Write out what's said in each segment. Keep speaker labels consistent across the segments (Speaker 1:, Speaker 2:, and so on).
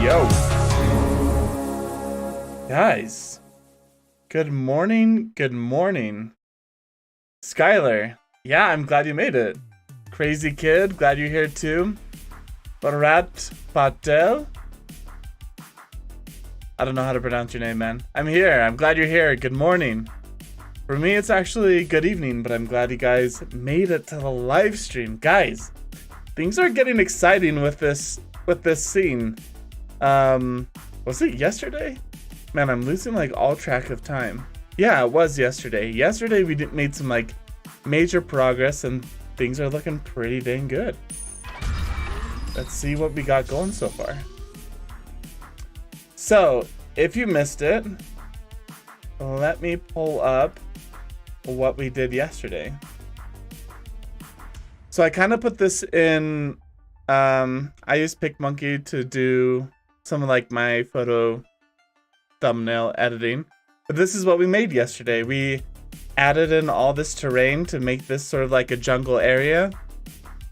Speaker 1: Yo. Guys. Good morning. Good morning. Skylar. Yeah, I'm glad you made it. Crazy Kid, glad you're here too. Bharat Patel. I don't know how to pronounce your name, man. I'm here. I'm glad you're here. Good morning. For me, it's actually good evening, but I'm glad you guys made it to the live stream. Guys, things are getting exciting with this scene. Was it yesterday? Man, I'm losing like all track of time. Yeah, it was yesterday. Yesterday we made some like major progress and things are looking pretty dang good. Let's see what we got going so far. So, if you missed it, let me pull up what we did yesterday. So I kind of put this in, I used PicMonkey to do some of like my photo thumbnail editing. But this is what we made yesterday. We added in all this terrain to make this sort of like a jungle area.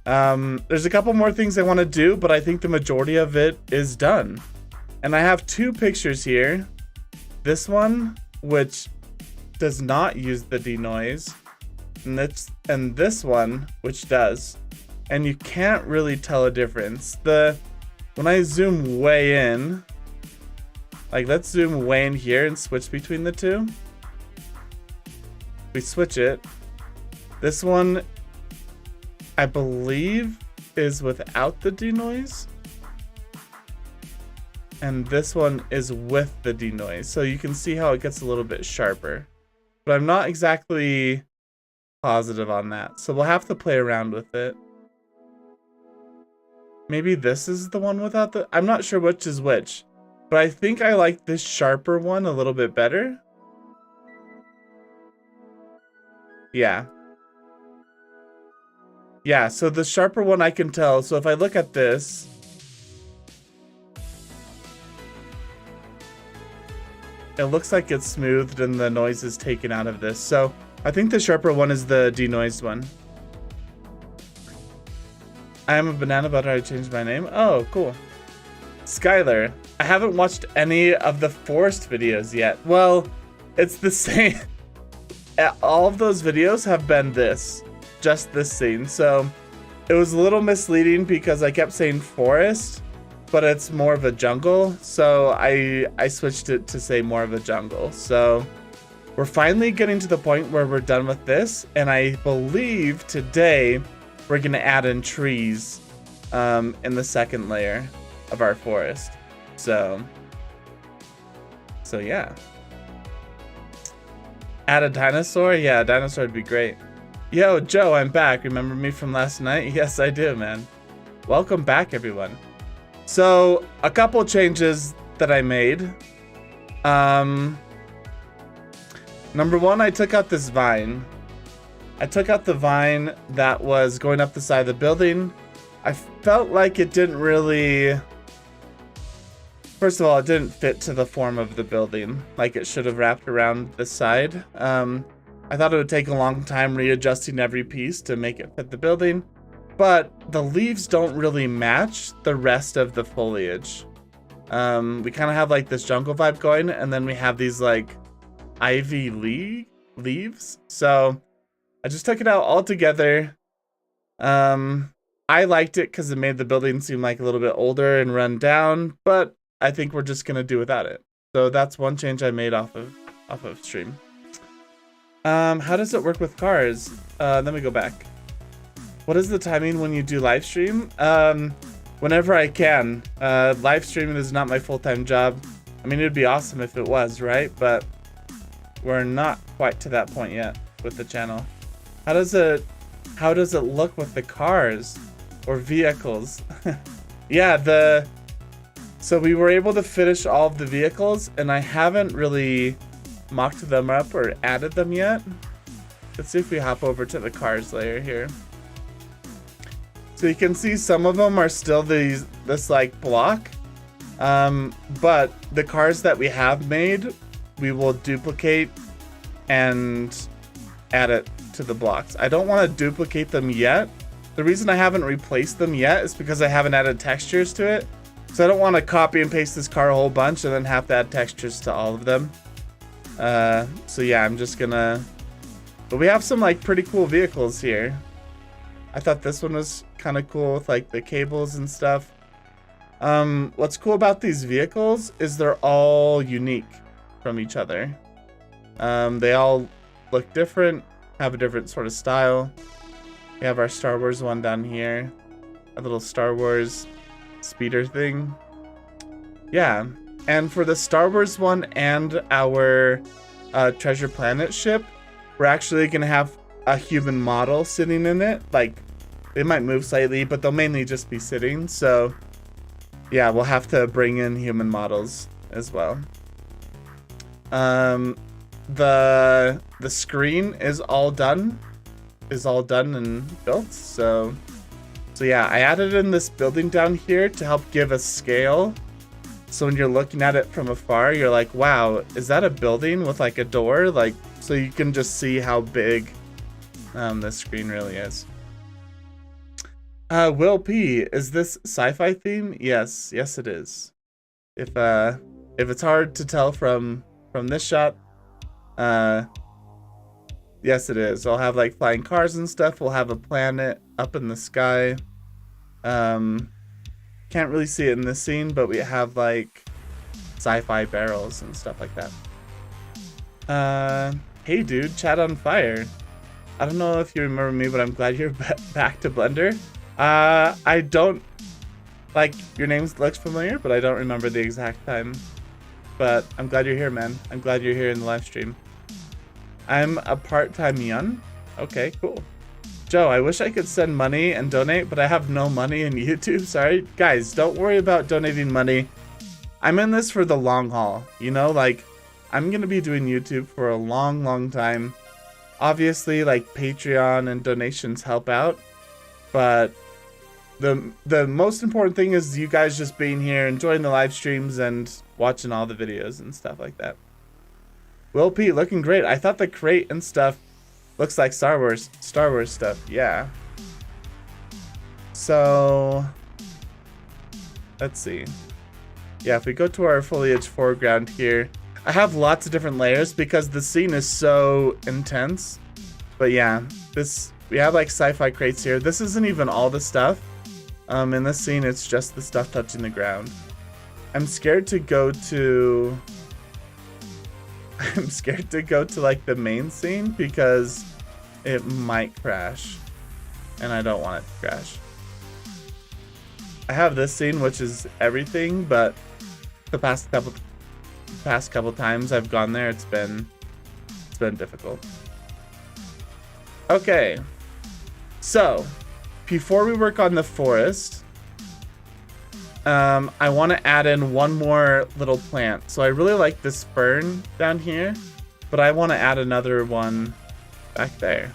Speaker 1: There's a couple more things I want to do, but I think the majority of it is done. And I have two pictures here. This one, which does not use the denoise, and this one, which does. And you can't really tell a difference. When I zoom way in, like let's zoom way in here and switch between the two. We switch it. This one, I believe, is without the denoise. And this one is with the denoise. So you can see how it gets a little bit sharper. But I'm not exactly positive on that. So we'll have to play around with it. Maybe this is the one without the... I'm not sure which is which. But I think I like this sharper one a little bit better. Yeah. Yeah, so the sharper one I can tell. So if I look at this... it looks like it's smoothed and the noise is taken out of this. So I think the sharper one is the denoised one. I am a banana, but I changed my name. Oh, cool. Skylar, I haven't watched any of the forest videos yet. Well, it's the same. All of those videos have been just this scene. So it was a little misleading because I kept saying forest, but it's more of a jungle. So I switched it to say more of a jungle. So we're finally getting to the point where we're done with this. And I believe today we're going to add in trees in the second layer of our forest. So yeah. Add a dinosaur? Yeah, a dinosaur would be great. Yo, Joe, I'm back. Remember me from last night? Yes, I do, man. Welcome back, everyone. So, a couple changes that I made. Number one, I took out this vine. I took out the vine that was going up the side of the building. I felt like it didn't really... First of all, it didn't fit to the form of the building. Like it should have wrapped around the side. I thought it would take a long time readjusting every piece to make it fit the building. But the leaves don't really match the rest of the foliage. We kind of have like this jungle vibe going, and then we have these like ivy leaves. So I just took it out all together. I liked it because it made the building seem like a little bit older and run down, but I think we're just gonna do without it. So that's one change I made off of stream. How does it work with cars? Let me go back. What is the timing when you do live stream? Whenever I can. Live streaming is not my full-time job. I mean, it would be awesome if it was, right? But we're not quite to that point yet with the channel. How does it look with the cars or vehicles? Yeah, so we were able to finish all of the vehicles, and I haven't really mocked them up or added them yet. Let's see if we hop over to the cars layer here. So you can see some of them are still this like block, but the cars that we have made, we will duplicate and add it to the blocks. I don't want to duplicate them yet. The reason I haven't replaced them yet is because I haven't added textures to it. So I don't want to copy and paste this car a whole bunch and then have to add textures to all of them. So yeah, I'm just gonna... But we have some like pretty cool vehicles here. I thought this one was kind of cool with like the cables and stuff. What's cool about these vehicles is they're all unique from each other. They all look different, have a different sort of style. We have our Star Wars one down here. A little Star Wars speeder thing. Yeah, and for the Star Wars one and our Treasure Planet ship, we're actually gonna have a human model sitting in it. Like, they might move slightly, but they'll mainly just be sitting. So yeah, we'll have to bring in human models as well. The screen is all done. And built. So yeah, I added in this building down here to help give a scale. So when you're looking at it from afar, you're like, wow, is that a building with like a door? Like, so you can just see how big this screen really is. Will P, is this sci-fi theme? Yes, it is. If it's hard to tell from this shot, yes it is. I'll have like flying cars and stuff. We'll have a planet up in the sky. Can't really see it in this scene, but we have like sci-fi barrels and stuff like that. Hey dude, chat on fire. I don't know if you remember me, but I'm glad you're back to Blender. I don't, like, your name looks familiar, but I don't remember the exact time. But I'm glad you're here, man. I'm glad you're here in the live stream. I'm a part-time yun. Okay, cool. Joe, I wish I could send money and donate, but I have no money in YouTube. Sorry. Guys, don't worry about donating money. I'm in this for the long haul. You know, like, I'm gonna be doing YouTube for a long, long time. Obviously, like, Patreon and donations help out. But the most important thing is you guys just being here, enjoying the live streams, and watching all the videos and stuff like that. Will P, looking great. I thought the crate and stuff looks like Star Wars stuff. Yeah. So let's see. Yeah, if we go to our foliage foreground here, I have lots of different layers because the scene is so intense. But yeah, we have like sci-fi crates here. This isn't even all the stuff. In this scene, it's just the stuff touching the ground. I'm scared to go to like the main scene because it might crash, and I don't want it to crash. I have this scene, which is everything, but the past couple times I've gone there, it's been difficult. Okay, so before we work on the forest, I want to add in one more little plant. So I really like this fern down here, but I want to add another one back there.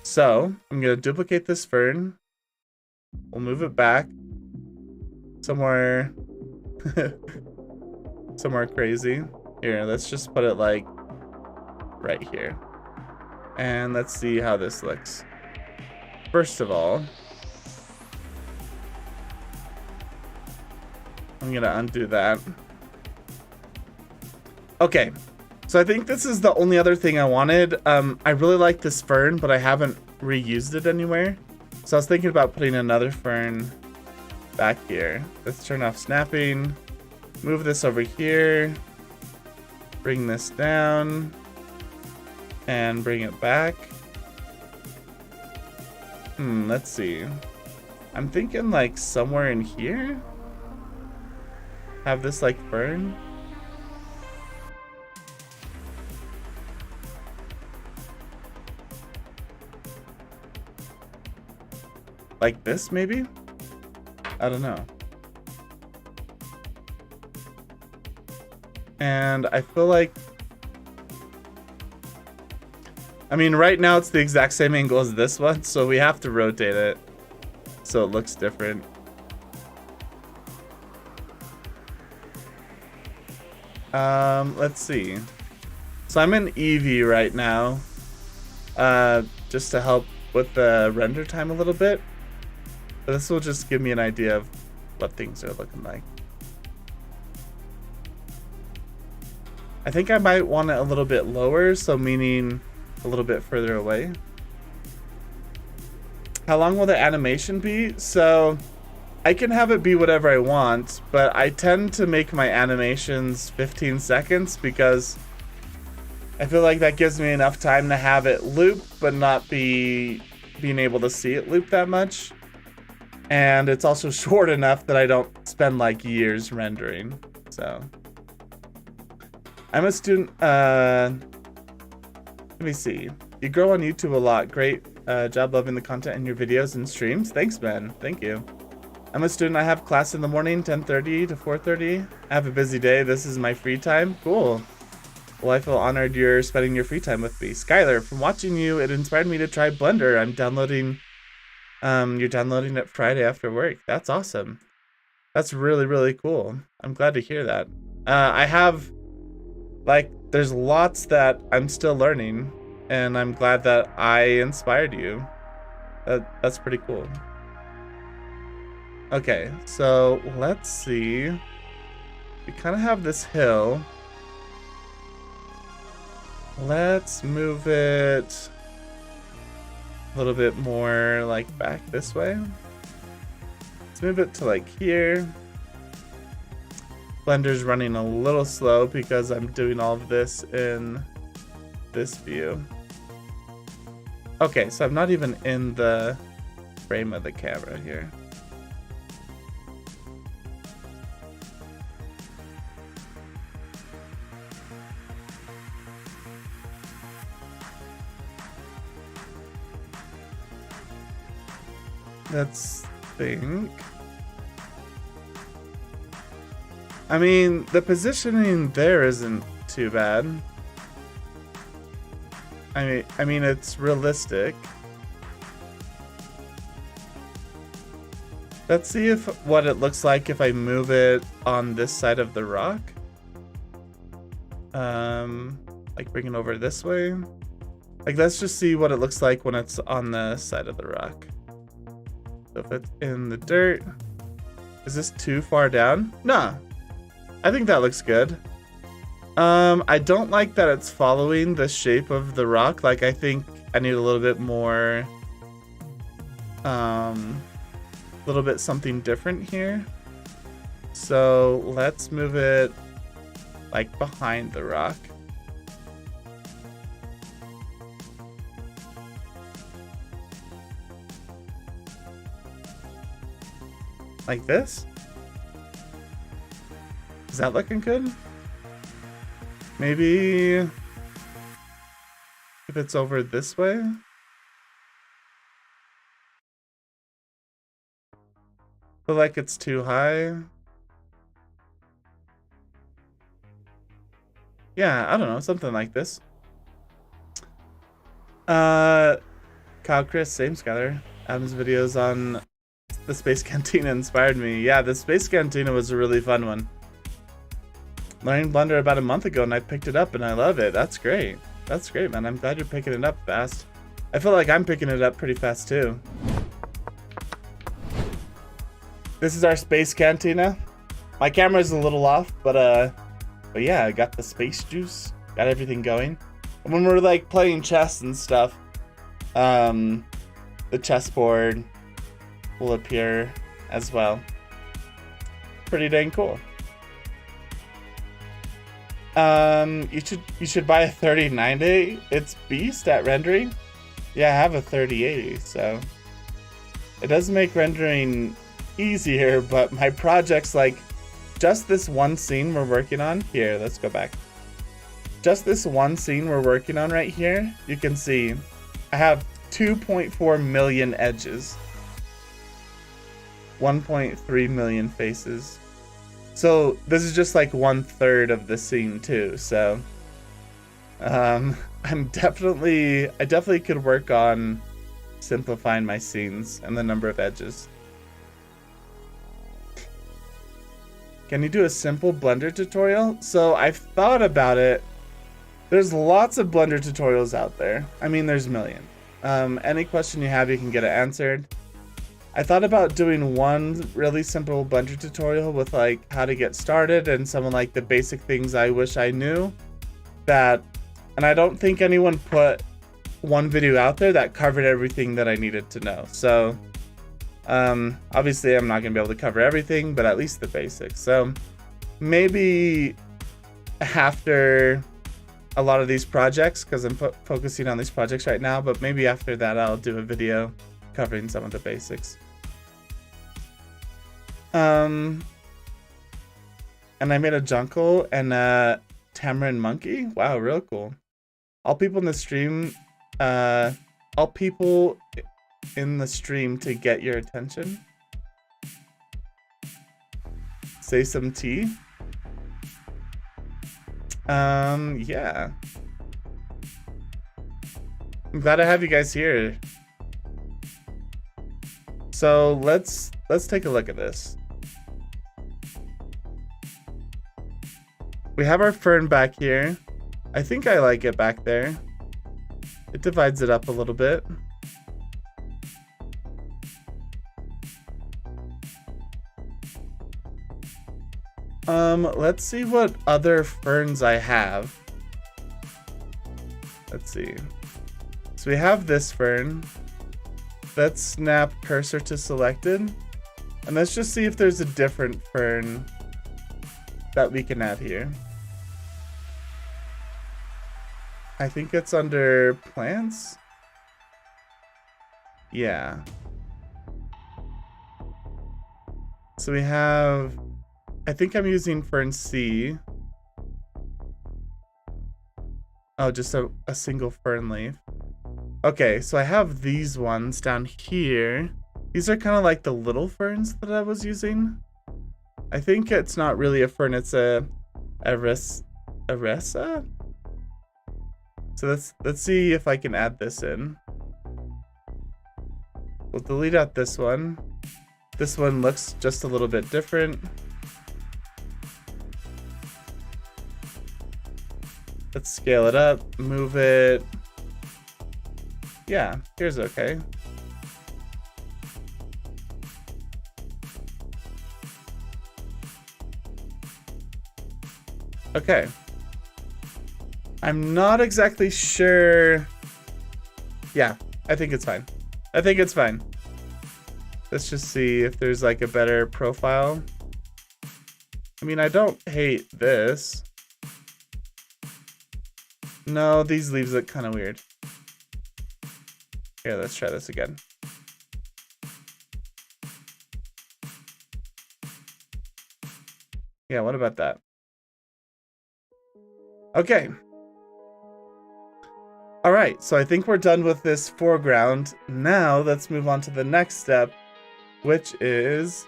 Speaker 1: So I'm going to duplicate this fern. We'll move it back somewhere somewhere crazy. Here, let's just put it like right here. And let's see how this looks. First of all, I'm gonna undo that. Okay, so I think this is the only other thing I wanted. I really like this fern, but I haven't reused it anywhere. So I was thinking about putting another fern back here. Let's turn off snapping. Move this over here. Bring this down. And bring it back. Let's see. I'm thinking like somewhere in here. Have this like fern. Like this maybe? I don't know. And I feel like, I mean, right now it's the exact same angle as this one, so we have to rotate it so it looks different. Let's see. So I'm in Eevee right now, just to help with the render time a little bit. But this will just give me an idea of what things are looking like. I think I might want it a little bit lower, so meaning a little bit further away. How long will the animation be? So I can have it be whatever I want, but I tend to make my animations 15 seconds because I feel like that gives me enough time to have it loop, but not being able to see it loop that much. And it's also short enough that I don't spend like years rendering. So I'm a student. Let me see. You grow on YouTube a lot. Great job loving the content in your videos and streams. Thanks, Ben. Thank you. I'm a student. I have class in the morning, 10:30 to 4:30. I have a busy day. This is my free time. Cool. Well, I feel honored you're spending your free time with me. Skylar, from watching you, it inspired me to try Blender. I'm downloading. You're downloading it Friday after work. That's awesome. That's really, really cool. I'm glad to hear that. I have, like, there's lots that I'm still learning, and I'm glad that I inspired you. That's pretty cool. Okay, so let's see. We kind of have this hill. Let's move it a little bit more like back this way. Let's move it to like here. Blender's running a little slow because I'm doing all of this in this view. Okay, so I'm not even in the frame of the camera here. Let's think. I mean, the positioning there isn't too bad. I mean, it's realistic. Let's see what it looks like if I move it on this side of the rock. Like bring it over this way. Like, let's just see what it looks like when it's on the side of the rock. So if it's in the dirt, is this too far down? No, I think that looks good. I don't like that it's following the shape of the rock. Like, I think I need a little bit more, little bit something different here. So let's move it like behind the rock. Like this? Is that looking good? Maybe if it's over this way? Feel like it's too high. Yeah, I don't know, something like this. Kyle Chris, same Skylar. Adam's videos on the Space Cantina inspired me. Yeah, the Space Cantina was a really fun one. Learning Blender about a month ago and I picked it up and I love it. That's great. That's great, man. I'm glad you're picking it up fast. I feel like I'm picking it up pretty fast too. This is our Space Cantina. My camera's a little off, but yeah, I got the space juice. Got everything going. And when we're like playing chess and stuff, the chessboard will appear as well. Pretty dang cool. You should buy a 3090. It's beast at rendering. Yeah, I have a 3080, so it does make rendering easier, but my projects, like just this one scene we're working on here, let's go back. Just this one scene we're working on right here, you can see I have 2.4 million edges, 1.3 million faces. So this is just like 1/3 of the scene too. So I definitely could work on simplifying my scenes and the number of edges. Can you do a simple Blender tutorial? So I've thought about it. There's lots of Blender tutorials out there. I mean, there's a million. Any question you have, you can get it answered. I thought about doing one really simple Blender tutorial with like how to get started and some of like the basic things I wish I knew. that, and I don't think anyone put one video out there that covered everything that I needed to know. So obviously I'm not gonna be able to cover everything, but at least the basics. So maybe after a lot of these projects, because I'm focusing on these projects right now, but maybe after that I'll do a video covering some of the basics. And I made a jungle and a tamarind monkey. Wow, real cool. All people in the stream to get your attention. Say some tea. Yeah. I'm glad to have you guys here. So let's take a look at this. We have our fern back here. I think I like it back there. It divides it up a little bit. Let's see what other ferns I have. Let's see. So we have this fern. Let's snap cursor to selected. And let's just see if there's a different fern that we can add here. I think it's under plants. Yeah. So we have, I think I'm using fern C. Oh, just a single fern leaf. Okay, so I have these ones down here. These are kind of like the little ferns that I was using. I think it's not really a fern, it's a eresa? So let's see if I can add this in. We'll delete out this one. This one looks just a little bit different. Let's scale it up, move it. Yeah, here's okay. Okay. I'm not exactly sure. Yeah, I think it's fine. I think it's fine. Let's just see if there's like a better profile. I mean, I don't hate this. No, these leaves look kind of weird. Here, let's try this again. Yeah, what about that? Okay. All right, so I think we're done with this foreground. Now let's move on to the next step, which is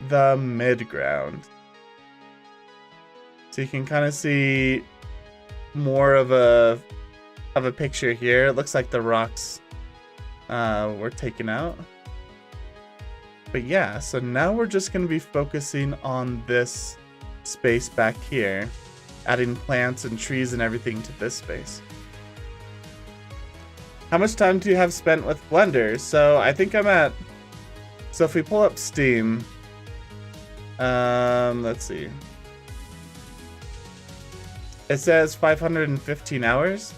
Speaker 1: the midground. So you can kind of see more of a picture here. It looks like the rocks were taken out. But yeah, so now we're just going to be focusing on this space back here, adding plants and trees and everything to this space. How much time do you have spent with Blender? So I think I'm at, so if we pull up Steam, let's see. It says 515 hours.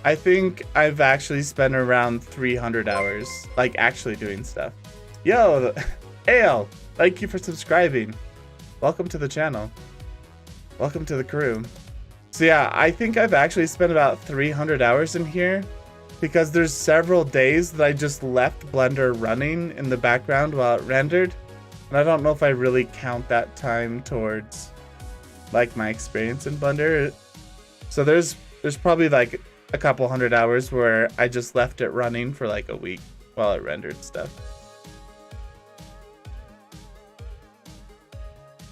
Speaker 1: I think I've actually spent around 300 hours, like actually doing stuff. Yo, Ale, thank you for subscribing. Welcome to the channel. Welcome to the crew. So yeah, I think I've actually spent about 300 hours in here because there's several days that I just left Blender running in the background while it rendered. And I don't know if I really count that time towards like my experience in Blender. So there's probably like a couple hundred hours where I just left it running for like a week while it rendered stuff.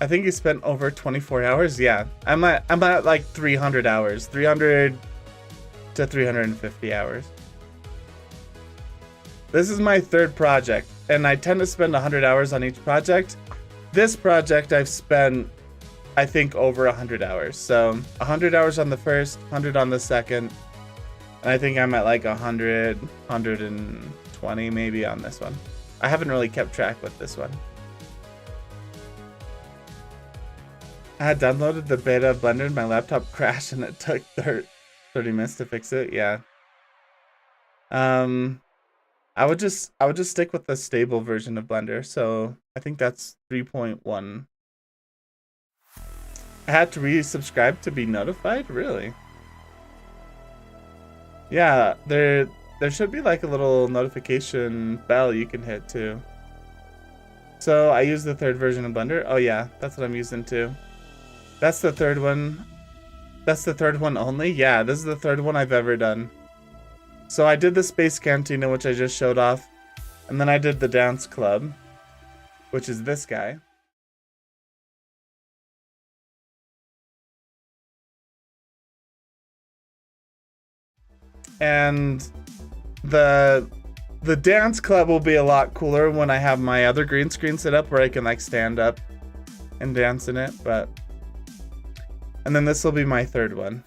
Speaker 1: I think you spent over 24 hours. Yeah, I'm at like 300 hours, 300 to 350 hours. This is my third project, and I tend to spend 100 hours on each project. This project I've spent, I think, over 100 hours. So 100 hours on the first, 100 on the second, and I think I'm at like 100, 120 maybe on this one. I haven't really kept track with this one. I had downloaded the beta of Blender and my laptop crashed and it took 30 minutes to fix it. Yeah. I would just stick with the stable version of Blender. So I think that's 3.1. I had to resubscribe to be notified? Really? Yeah, there should be like a little notification bell you can hit too. So I use the third version of Blender. Oh yeah, that's what I'm using too. That's the third one. That's the third one only? Yeah, this is the third one I've ever done. So I did the Space Cantina, which I just showed off. And then I did the Dance Club, which is this guy. And the Dance Club will be a lot cooler when I have my other green screen set up where I can like stand up and dance in it, but... And then this will be my third one.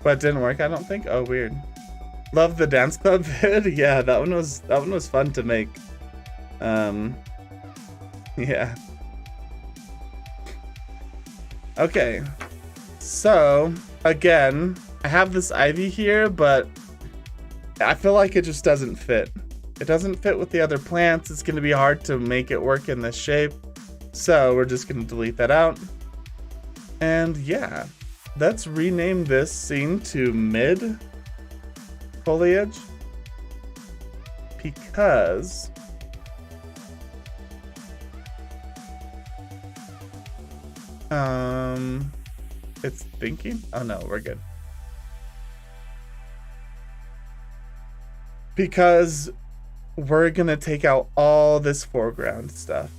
Speaker 1: But it didn't work, I don't think. Oh, weird. Love the Dance Club vid. Yeah, that one was fun to make. Yeah. Okay. So, again, I have this ivy here, but I feel like it just doesn't fit. It doesn't fit with the other plants. It's going to be hard to make it work in this shape. So we're just going to delete that out. And yeah, let's rename this scene to mid foliage. Because it's thinking? Oh no, we're good. Because we're gonna take out all this foreground stuff.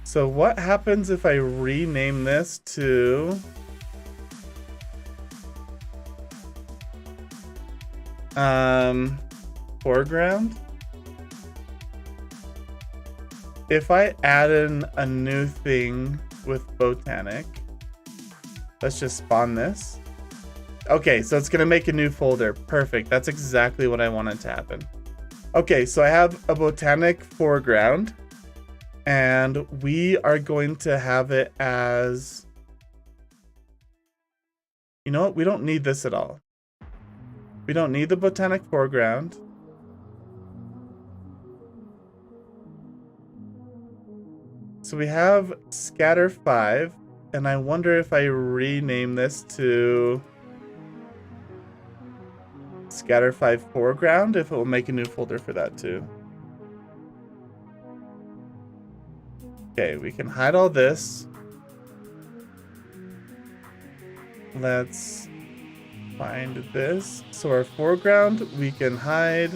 Speaker 1: So what happens if I rename this to foreground? If I add in a new thing with botanic, let's just spawn this. Okay, so it's gonna make a new folder. Perfect, that's exactly what I wanted to happen. Okay, so I have a botanic foreground, and we are going to have it as, you know what, we don't need this at all. We don't need the botanic foreground. So we have scatter 5, and I wonder if I rename this to scatter 5 foreground, if it will make a new folder for that too. Okay, we can hide all this. Let's find this. So our foreground, we can hide.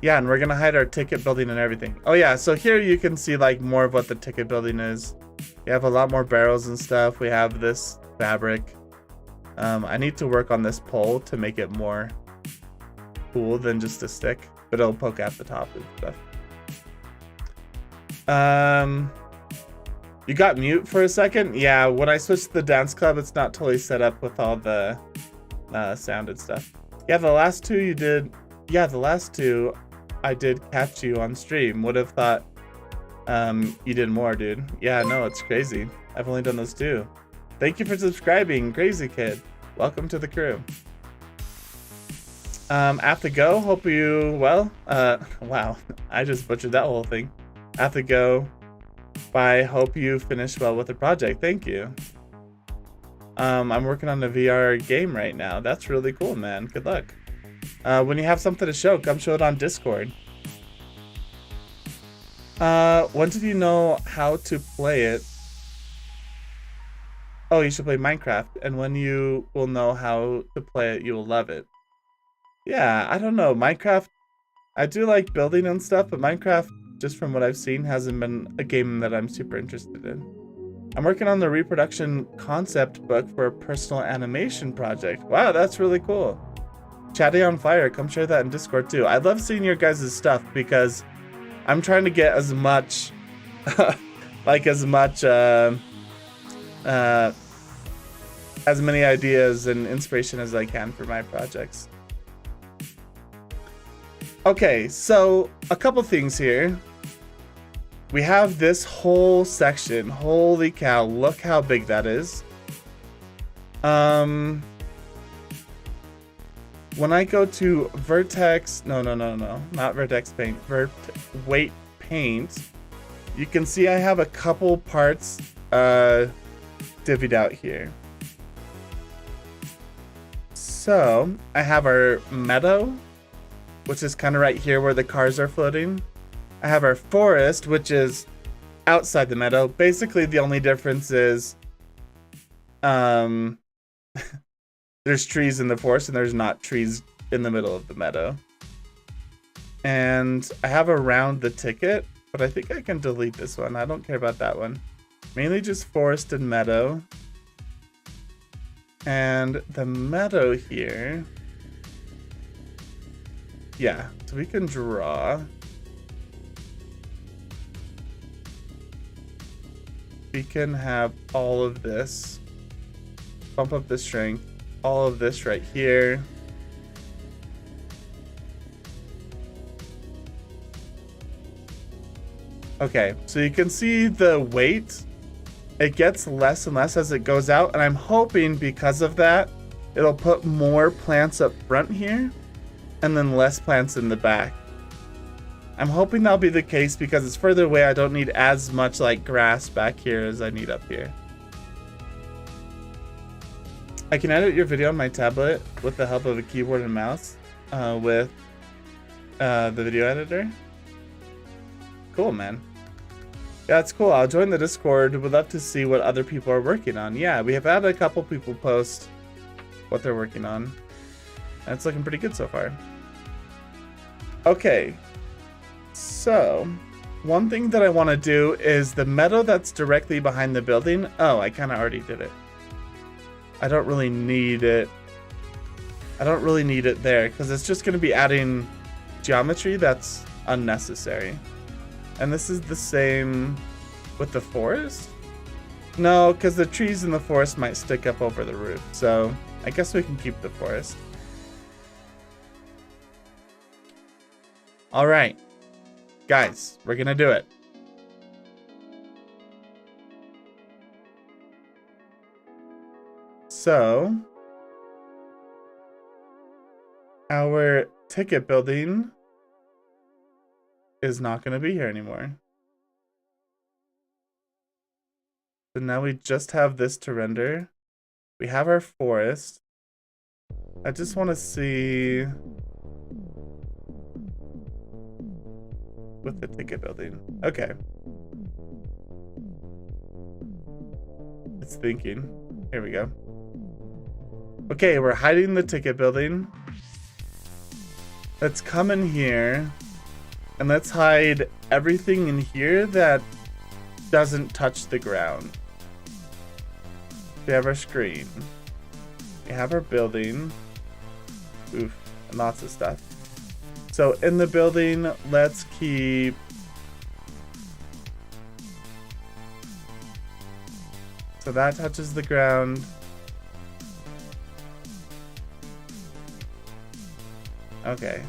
Speaker 1: Yeah, and we're gonna hide our ticket building and everything. Oh yeah, so here you can see like more of what the ticket building is. We have a lot more barrels and stuff. We have this fabric. I need to work on this pole to make it more cool than just a stick, but it'll poke out the top and stuff. You got mute for a second? Yeah, when I switched to the dance club, it's not totally set up with all the sound and stuff. Yeah, the last two you did. Yeah, the last two I did catch you on stream. Would have thought you did more, dude. Yeah, no, it's crazy. I've only done those two. Thank you for subscribing, Crazy Kid. Welcome to the crew. Have to go. Hope you well. Wow, I just butchered that whole thing. Have to go. Bye. Hope you finish well with the project. Thank you. I'm working on a VR game right now. That's really cool, man. Good luck. When you have something to show, come show it on Discord. When did you know how to play it? Oh, you should play Minecraft. And when you will know how to play it, you will love it. Yeah, I don't know. Minecraft, I do like building and stuff, but Minecraft, just from what I've seen, hasn't been a game that I'm super interested in. I'm working on the reproduction concept book for a personal animation project. Wow, that's really cool. Chatty on Fire, come share that in Discord too. I love seeing your guys' stuff because I'm trying to get as much, like as much as many ideas and inspiration as I can for my projects. Okay, so a couple things here. We have this whole section. Holy cow, look how big that is. When I go to vertex, no, not vertex paint, weight paint, you can see I have a couple parts divvied out here. So I have our meadow, which is kind of right here where the cars are floating. I have our forest, which is outside the meadow. Basically, the only difference is there's trees in the forest and there's not trees in the middle of the meadow. And I have around the ticket, but I think I can delete this one. I don't care about that one. Mainly just forest and meadow. And the meadow here. Yeah, so we can draw. We can have all of this. Bump up the strength. All of this right here. Okay, so you can see the weight. It gets less and less as it goes out, and I'm hoping because of that, it'll put more plants up front here, and then less plants in the back. I'm hoping that'll be the case because it's further away. I don't need as much like grass back here as I need up here. I can edit your video on my tablet with the help of a keyboard and mouse with the video editor. Cool, man. Yeah, it's cool. I'll join the Discord. Would love to see what other people are working on. Yeah, we have had a couple people post what they're working on. And it's looking pretty good so far. Okay. So, one thing that I want to do is the meadow that's directly behind the building. Oh, I kind of already did it. I don't really need it. I don't really need it there because it's just going to be adding geometry that's unnecessary. And this is the same with the forest? No, because the trees in the forest might stick up over the roof. So I guess we can keep the forest. All right, guys, we're going to do it. So our ticket building is not going to be here anymore. So now we just have this to render. We have our forest. I just want to see with the ticket building. Okay. It's thinking. Here we go. Okay, we're hiding the ticket building. Let's come in here. And let's hide everything in here that doesn't touch the ground. We have our screen. We have our building. Oof, and lots of stuff. So in the building, let's keep so that touches the ground. Okay.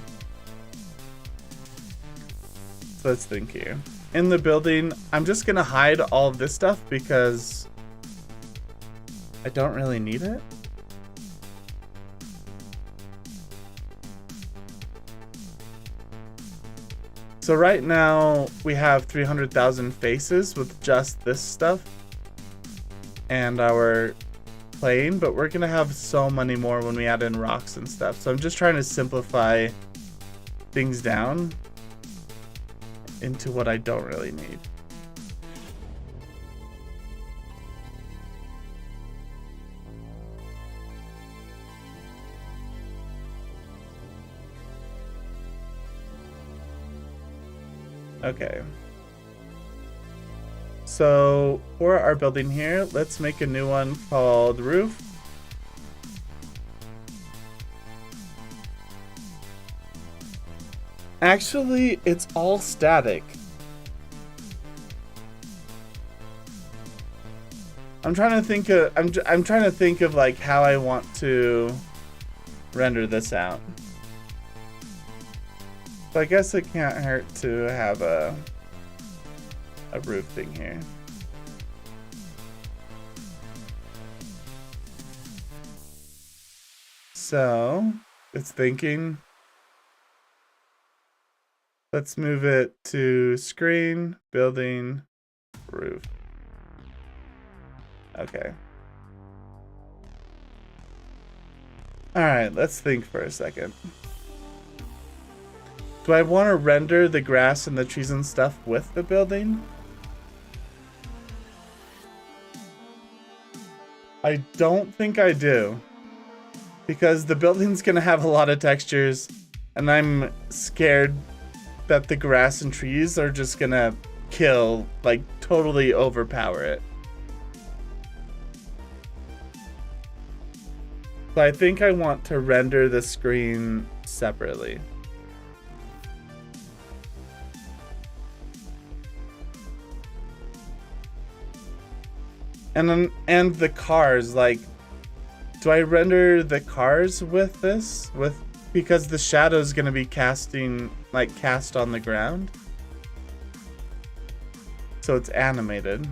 Speaker 1: So let's think here. In the building, I'm just gonna hide all of this stuff because I don't really need it. So right now we have 300,000 faces with just this stuff and our plane, but we're gonna have so many more when we add in rocks and stuff. So I'm just trying to simplify things down into what I don't really need. Okay. So for our building here, let's make a new one called roof. Actually, it's all static. I'm trying to think of I'm trying to think of like how I want to render this out. So I guess it can't hurt to have a roof thing here. So it's thinking. Let's move it to screen, building, roof. Okay. All right, let's think for a second. Do I want to render the grass and the trees and stuff with the building? I don't think I do. Because the building's gonna have a lot of textures, and I'm scared that the grass and trees are just gonna kill, like totally overpower it. So I think I want to render the screen separately. And the cars, like, do I render the cars with this? Because the shadow's gonna be cast on the ground. So it's animated.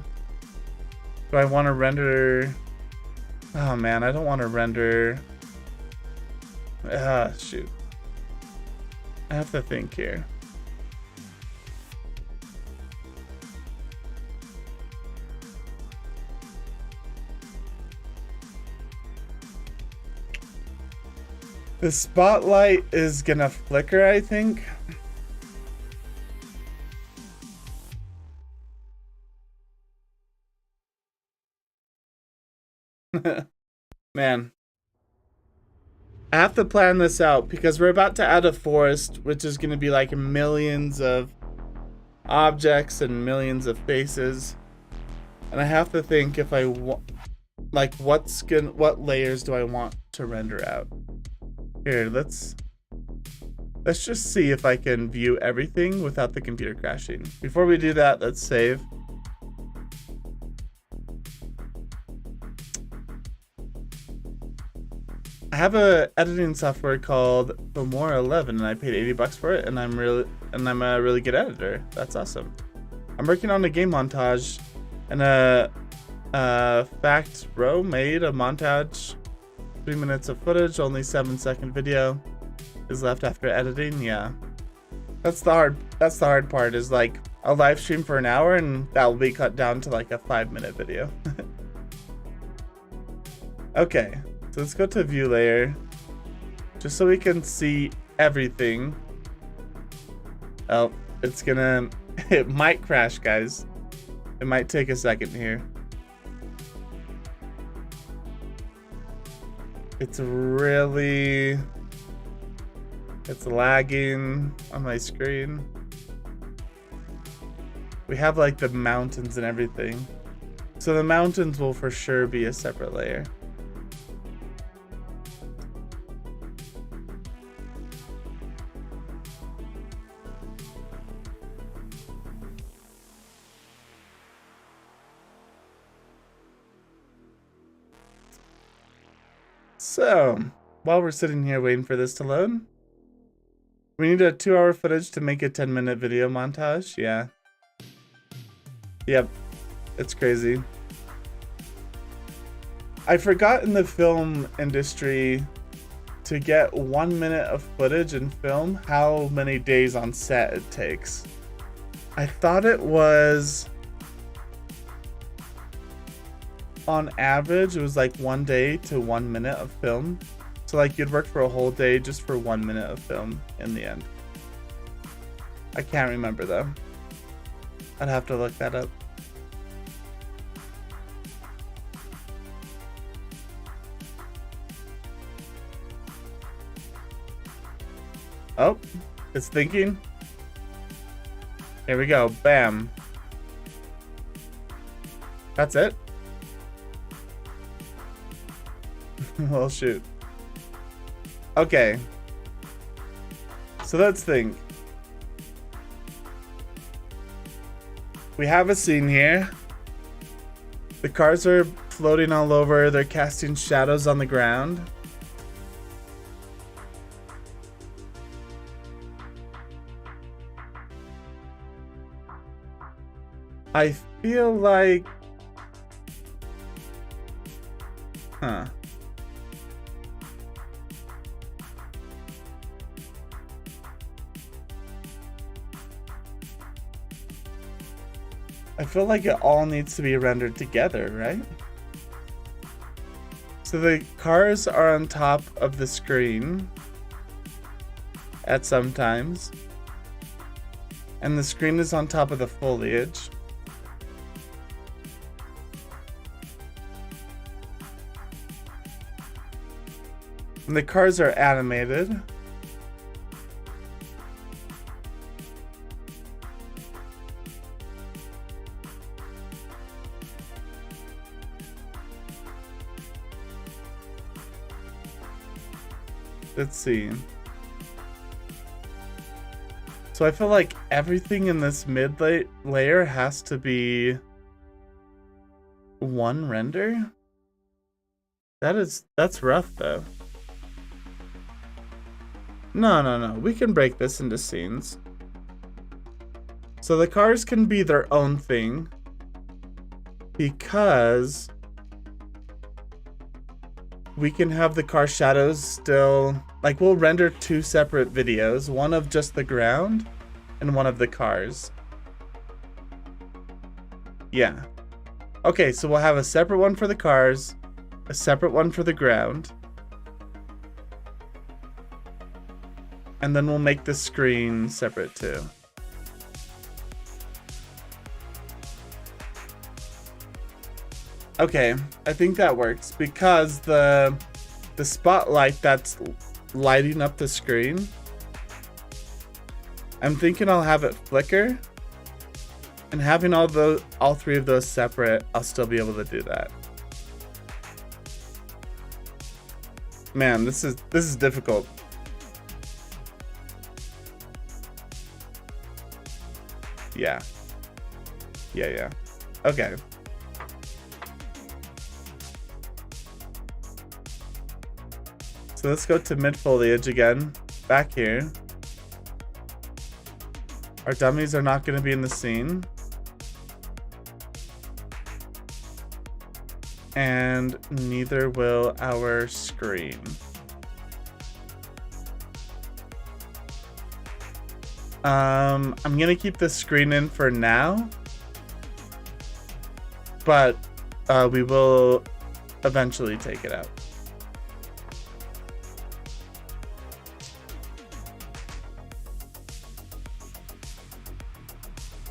Speaker 1: Do I want to render? Oh man, I don't want to render. Shoot. I have to think here. The spotlight is gonna flicker, I think. Man. I have to plan this out because we're about to add a forest, which is gonna be like millions of objects and millions of faces. And I have to think if I want, like, what layers do I want to render out? Here, let's just see if I can view everything without the computer crashing. Before we do that, let's save. I have a editing software called Filmora 11, and I paid $80 for it, and I'm a really good editor. That's awesome. I'm working on a game montage, and Fact Row made a montage. 3 minutes of footage, only 7-second video is left after editing. Yeah, that's the hard part, is like a live stream for an hour and that will be cut down to like a 5-minute video. Okay, so let's go to view layer just so we can see everything. Oh, it might crash, guys. It might take a second here. It's lagging on my screen. We have like the mountains and everything. So the mountains will for sure be a separate layer. So, while we're sitting here waiting for this to load, we need a 2-hour footage to make a 10-minute video montage. Yeah. Yep. It's crazy. I forgot in the film industry to get 1 minute of footage in film how many days on set it takes. I thought it was, on average, it was like 1 day to 1 minute of film. So like you'd work for a whole day just for 1 minute of film in the end. I can't remember though. I'd have to look that up. Oh, it's thinking. Here we go. Bam. That's it? Well, shoot. Okay. So let's think. We have a scene here. The cars are floating all over. They're casting shadows on the ground. I feel like... Huh. I feel like it all needs to be rendered together, right? So the cars are on top of the screen at some times. And the screen is on top of the foliage. And the cars are animated. Let's see. So I feel like everything in this mid layer has to be one render. That's rough though. No. We can break this into scenes. So the cars can be their own thing because we can have the car shadows still, like we'll render two separate videos, one of just the ground and one of the cars. Yeah. Okay, so we'll have a separate one for the cars, a separate one for the ground. And then we'll make the screen separate too. Okay, I think that works because the spotlight that's lighting up the screen, I'm thinking I'll have it flicker, and having all three of those separate, I'll still be able to do that. Man, this is difficult. Yeah. Okay. So let's go to mid foliage again, back here. Our dummies are not going to be in the scene. And neither will our screen. I'm going to keep the screen in for now. But we will eventually take it out.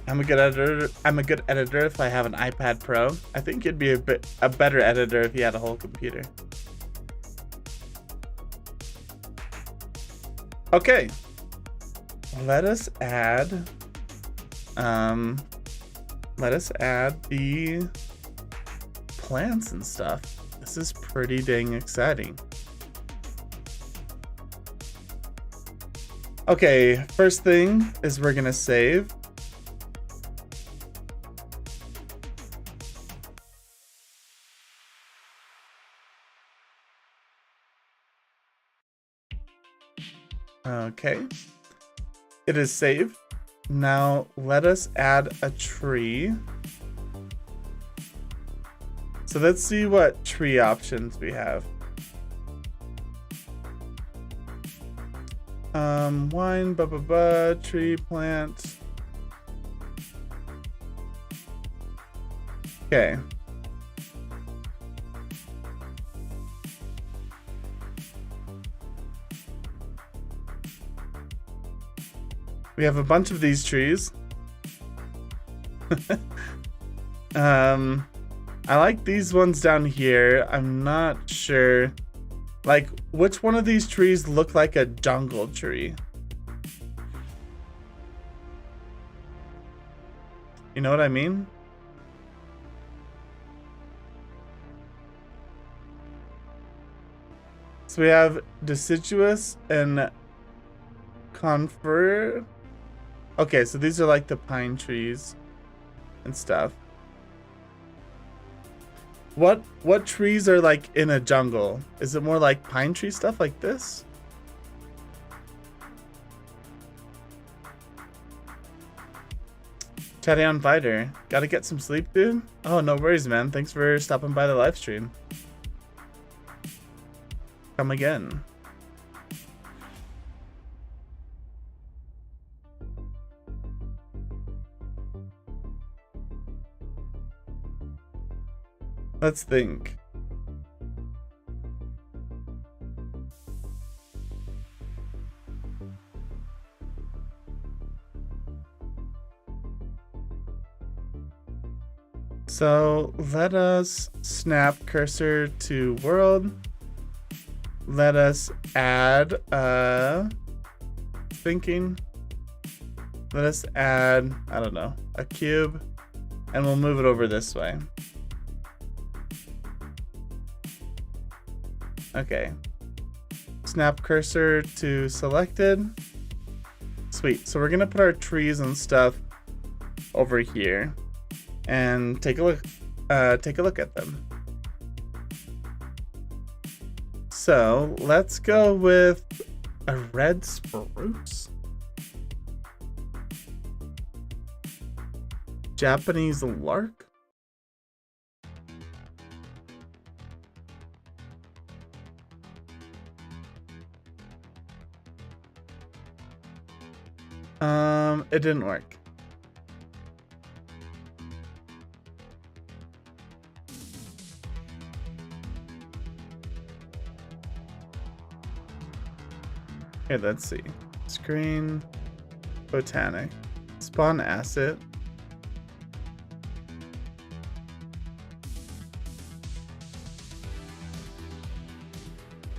Speaker 1: I'm a good editor if I have an iPad Pro. I think you'd be a better editor if you had a whole computer. Okay. Let us add the plants and stuff. This is pretty dang exciting. Okay, first thing is we're gonna save. Okay, it is saved. Now let us add a tree. So let's see what tree options we have. Wine, tree plant. Okay. We have a bunch of these trees. I like these ones down here. I'm not sure. Like, which one of these trees look like a jungle tree? You know what I mean? So we have deciduous and conifer. Okay, so these are like the pine trees and stuff. What trees are like in a jungle? Is it more like pine tree stuff like this? Chatty on Fighter. Gotta get some sleep, dude? Oh, no worries, man. Thanks for stopping by the live stream. Come again. Let's think. So let us snap cursor to world. Let us add thinking. Let us add, I don't know, a cube, and we'll move it over this way. Okay. Snap cursor to selected. Sweet. So we're gonna put our trees and stuff over here and take a look at them. So let's go with a red spruce. Japanese lark. It didn't work. Here, let's see. Screen, botanic, spawn asset.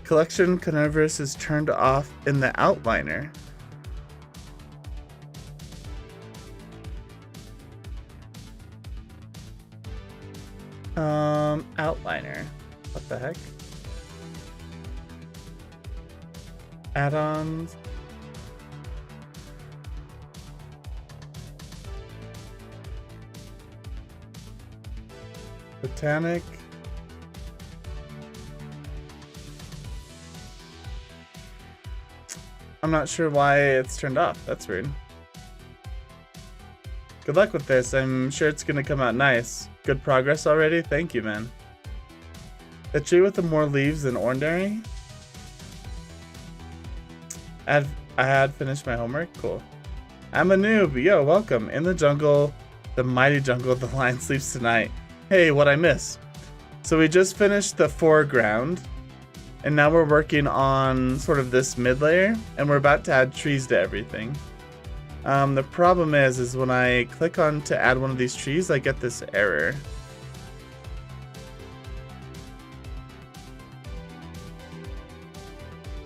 Speaker 1: Collection Carnivorous is turned off in the outliner. Outliner. What the heck? Add-ons. Botanic. I'm not sure why it's turned off. That's weird. Good luck with this. I'm sure it's gonna come out nice. Good progress already? Thank you, man. The tree with the more leaves than ordinary? I had finished my homework? Cool. I'm a noob. Yo, welcome. In the jungle, the mighty jungle, the lion sleeps tonight. Hey, what'd I miss? So we just finished the foreground, and now we're working on sort of this mid layer, and we're about to add trees to everything. The problem is when I click on to add one of these trees, I get this error.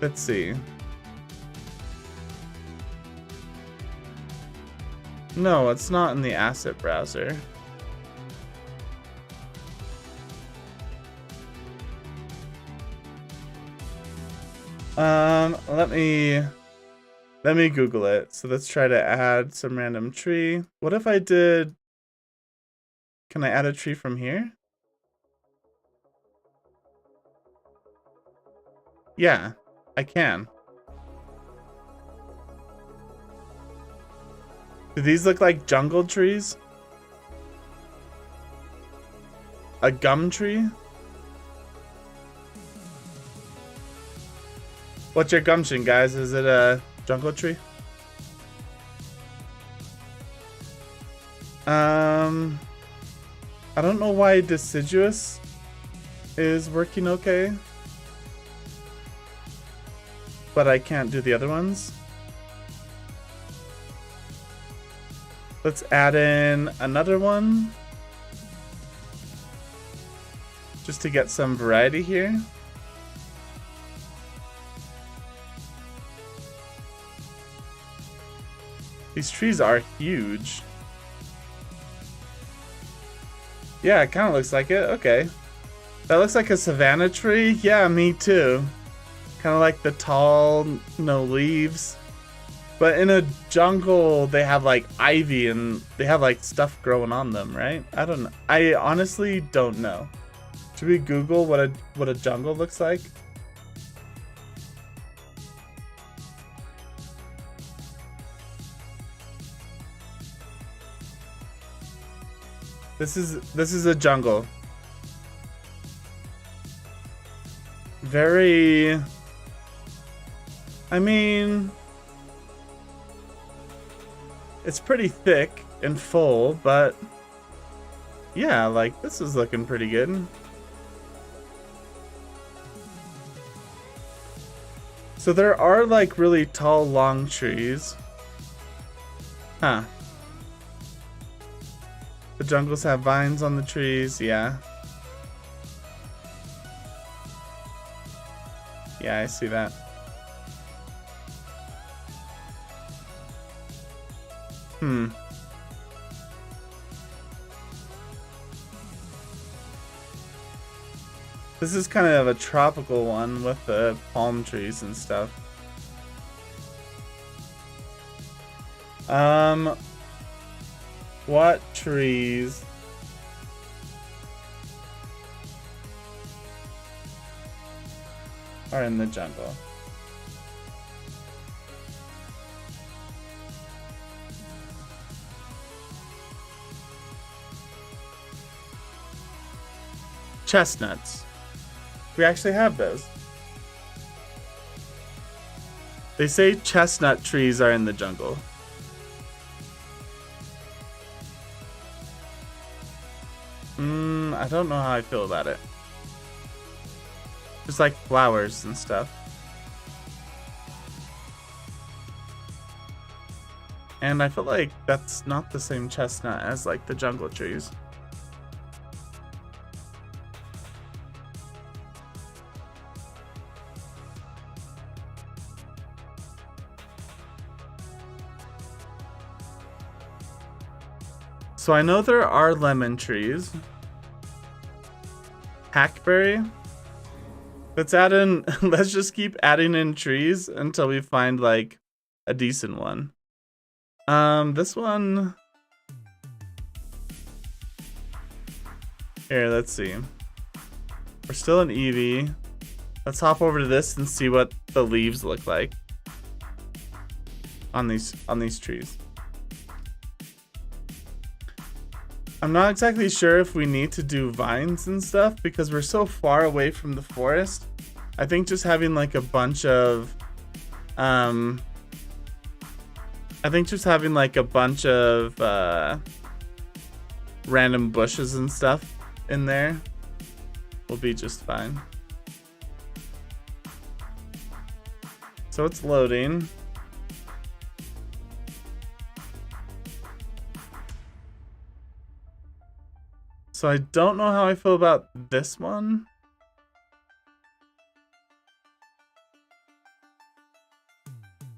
Speaker 1: Let's see. No, it's not in the asset browser. Let me Google it. So let's try to add some random tree. What if I did, can I add a tree from here? Yeah, I can. Do these look like jungle trees? A gum tree? What's your gumption, guys? Is it a jungle tree? I don't know why deciduous is working okay, but I can't do the other ones. Let's add in another one just to get some variety here. These trees are huge. Yeah, it kind of looks like it. Okay. That looks like a savanna tree. Yeah, me too. Kind of like the tall, no leaves. But in a jungle, they have like ivy and they have like stuff growing on them, right? I don't know. I honestly don't know. Should we Google what a jungle looks like? This is a jungle. Very, I mean, it's pretty thick and full, but yeah, like this is looking pretty good. So there are like really tall, long trees. Huh. The jungles have vines on the trees, yeah. Yeah, I see that. This is kind of a tropical one with the palm trees and stuff. What trees are in the jungle? Chestnuts. We actually have those. They say chestnut trees are in the jungle. I don't know how I feel about it. Just like flowers and stuff. And I feel like that's not the same chestnut as like the jungle trees. So I know there are lemon trees. Hackberry. Let's add in, let's just keep adding in trees until we find like a decent one. This one. Here, let's see. We're still in Eevee. Let's hop over to this and see what the leaves look like on these trees. I'm not exactly sure if we need to do vines and stuff because we're so far away from the forest. I think just having like a bunch of random bushes and stuff in there will be just fine. So it's loading. So I don't know how I feel about this one.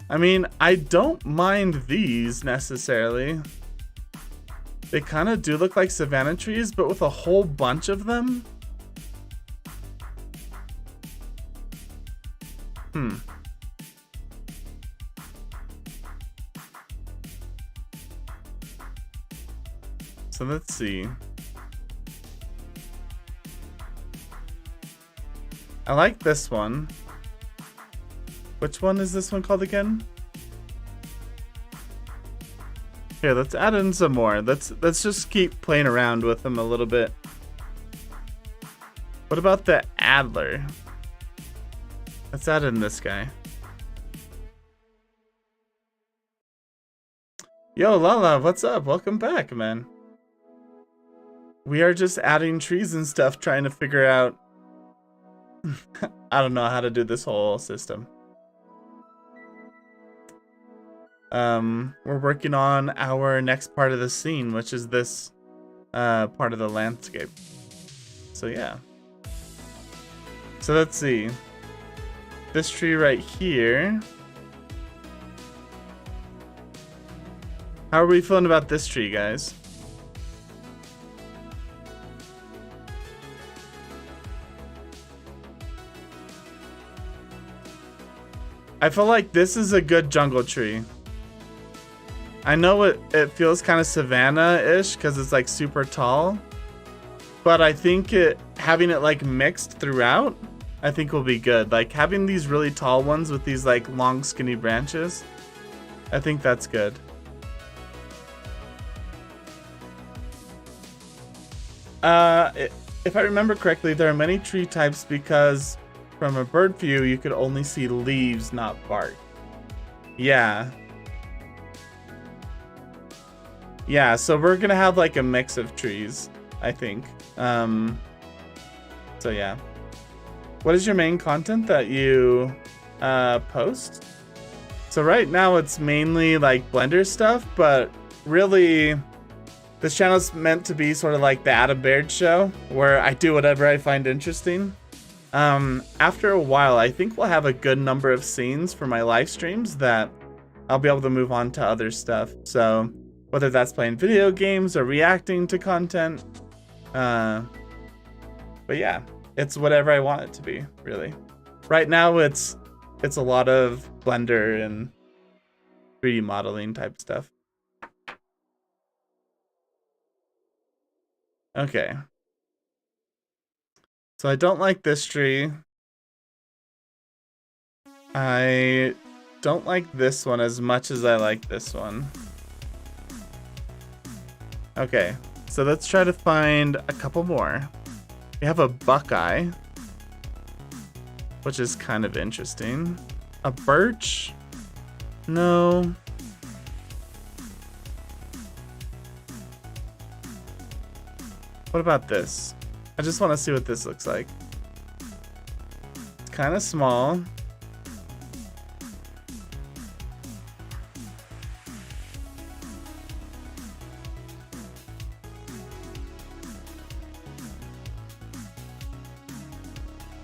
Speaker 1: I mean, I don't mind these necessarily. They kind of do look like savanna trees, but with a whole bunch of them. So let's see. I like this one. Which one is this one called again? Here, let's add in some more. Let's just keep playing around with them a little bit. What about the Adler? Let's add in this guy. Yo, Lala, what's up? Welcome back, man. We are just adding trees and stuff, trying to figure out I don't know how to do this whole system. We're working on our next part of the scene, which is this part of the landscape. So yeah. So let's see. This tree right here. How are we feeling about this tree, guys? I feel like this is a good jungle tree. I know it feels kind of savanna-ish because it's like super tall, but I think it having it like mixed throughout, I think will be good. Like having these really tall ones with these like long skinny branches, I think that's good. If I remember correctly, there are many tree types because from a bird view, you could only see leaves, not bark. Yeah. Yeah, so we're gonna have like a mix of trees, I think. So yeah. What is your main content that you post? So right now it's mainly like Blender stuff, but really this channel's meant to be sort of like the Adam Baird show, where I do whatever I find interesting. After a while, I think we'll have a good number of scenes for my live streams that I'll be able to move on to other stuff. So whether that's playing video games or reacting to content. But yeah, it's whatever I want it to be, really. Right now it's a lot of Blender and 3D modeling type stuff. Okay. So I don't like this tree. I don't like this one as much as I like this one. Okay, so let's try to find a couple more. We have a buckeye, which is kind of interesting. A birch? No. What about this? I just want to see what this looks like. It's kind of small.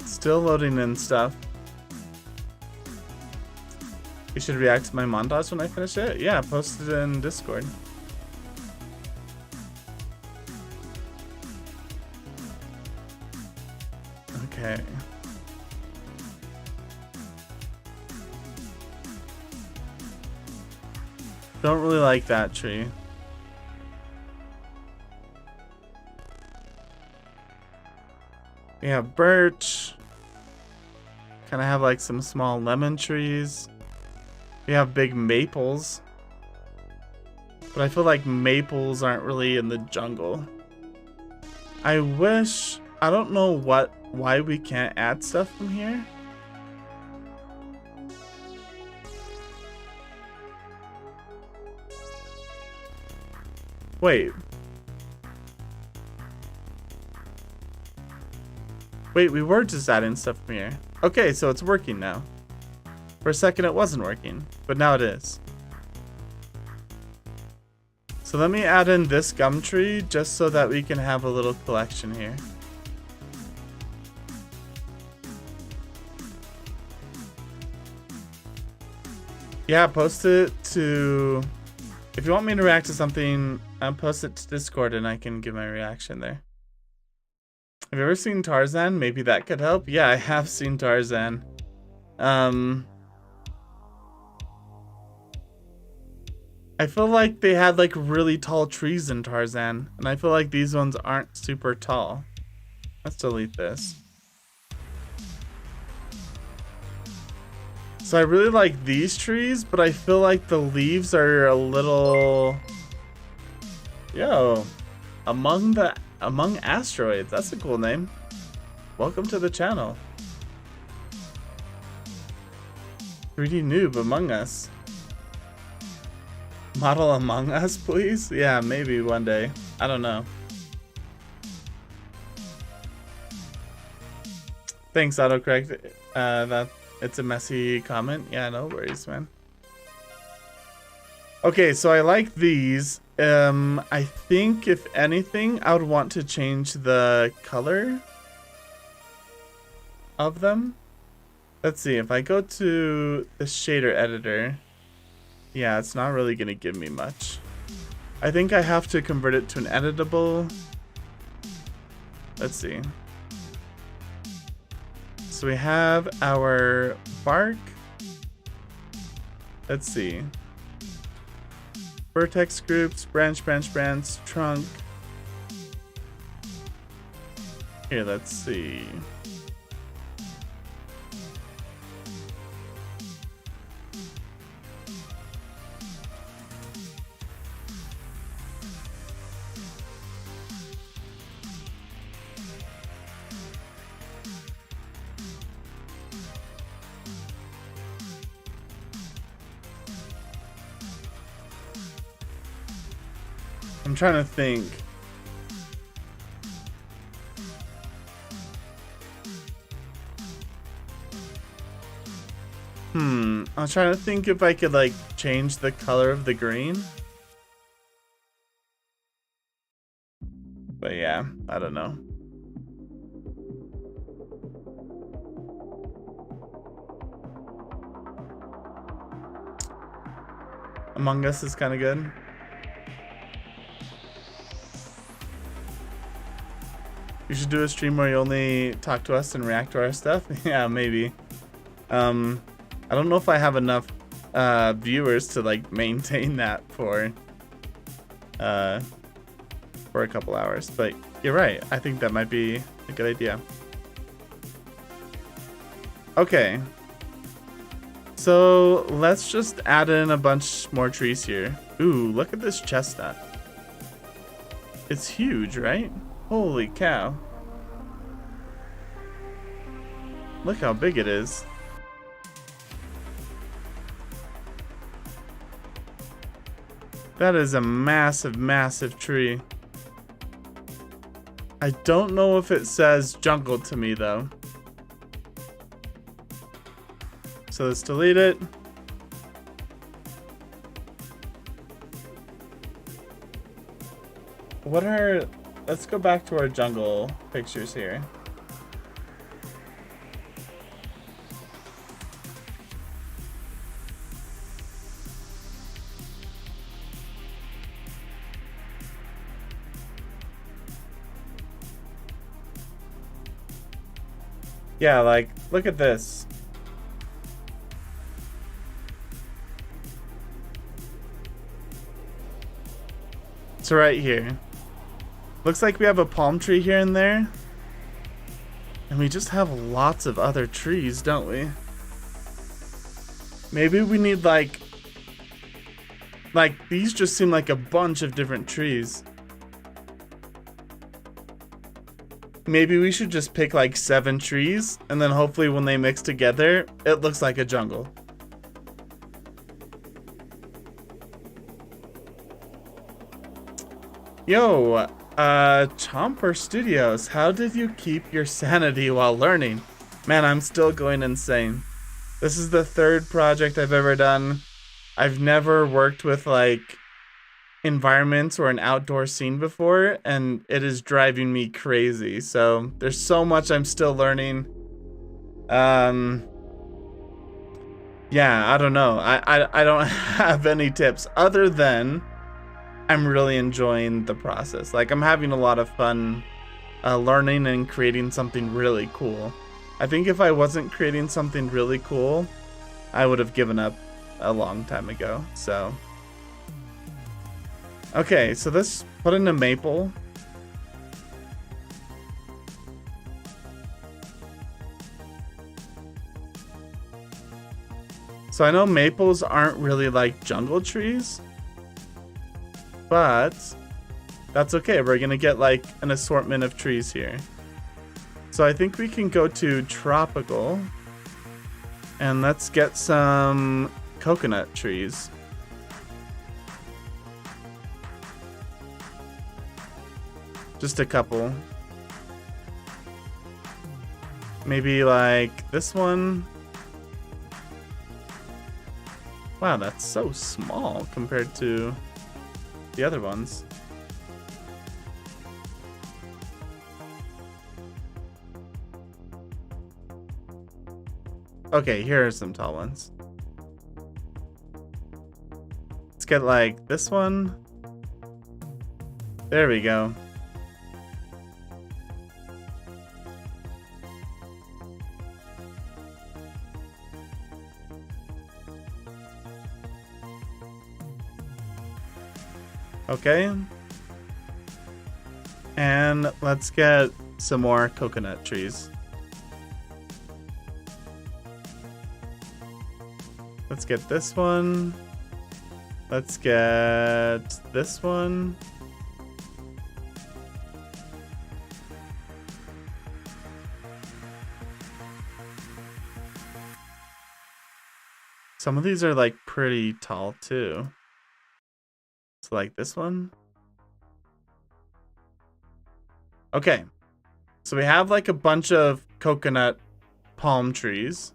Speaker 1: Still loading in stuff. You should react to my montage when I finish it? Yeah, post it in Discord. Okay. Don't really like that tree. We have birch. Kind of have like some small lemon trees. We have big maples. But I feel like maples aren't really in the jungle. I wish, I don't know why we can't add stuff from here. Wait. Wait, we were just adding stuff from here. Okay, so it's working now. For a second it wasn't working, but now it is. So let me add in this gum tree just so that we can have a little collection here. Yeah, post it to... If you want me to react to something, post it to Discord and I can give my reaction there. Have you ever seen Tarzan? Maybe that could help. Yeah, I have seen Tarzan. I feel like they had like really tall trees in Tarzan, and I feel like these ones aren't super tall. Let's delete this. So I really like these trees, but I feel like the leaves are a little... Yo, Among Asteroids, that's a cool name. Welcome to the channel. 3D noob Among Us. Model Among Us, please? Yeah, maybe one day. I don't know. Thanks, autocorrect. That it's a messy comment. Yeah, no worries, man. Okay, so I like these. I think if anything, I would want to change the color of them. Let's see, if I go to the shader editor, yeah, it's not really gonna give me much. I think I have to convert it to an editable. Let's see. So we have our bark. Let's see. Vertex groups, branch, trunk. Here, let's see. I'm trying to think. I was trying to think if I could like change the color of the green. But yeah, I don't know. Among Us is kind of good. You should do a stream where you only talk to us and react to our stuff. Yeah, maybe. I don't know if I have enough viewers to like maintain that for a couple hours, but you're right. I think that might be a good idea. Okay. So let's just add in a bunch more trees here. Ooh, look at this chestnut. It's huge, right? Holy cow. Look how big it is. That is a massive, massive tree. I don't know if it says jungle to me though. So let's delete it. Let's go back to our jungle pictures here. Yeah, like, look at this. It's right here. Looks like we have a palm tree here and there. And we just have lots of other trees, don't we? Maybe we need like these just seem like a bunch of different trees. Maybe we should just pick like 7 trees, and then hopefully when they mix together, it looks like a jungle. Yo, Chomper Studios, how did you keep your sanity while learning? Man, I'm still going insane. This is the 3rd project I've ever done. I've never worked with like environments or an outdoor scene before, and it is driving me crazy. So there's so much I'm still learning. Yeah, I don't know. I don't have any tips other than I'm really enjoying the process. Like, I'm having a lot of fun learning and creating something really cool. I think if I wasn't creating something really cool, I would have given up a long time ago. So okay, so let's put in a maple. So I know maples aren't really like jungle trees, but that's okay. We're gonna get like an assortment of trees here. So I think we can go to tropical and let's get some coconut trees. Just a couple. Maybe like this one. Wow, that's so small compared to the other ones. Okay, here are some tall ones. Let's get like this one. There we go. Okay. And let's get some more coconut trees. Let's get this one. Let's get this one. Some of these are like pretty tall too. So like this one. Okay. So we have like a bunch of coconut palm trees.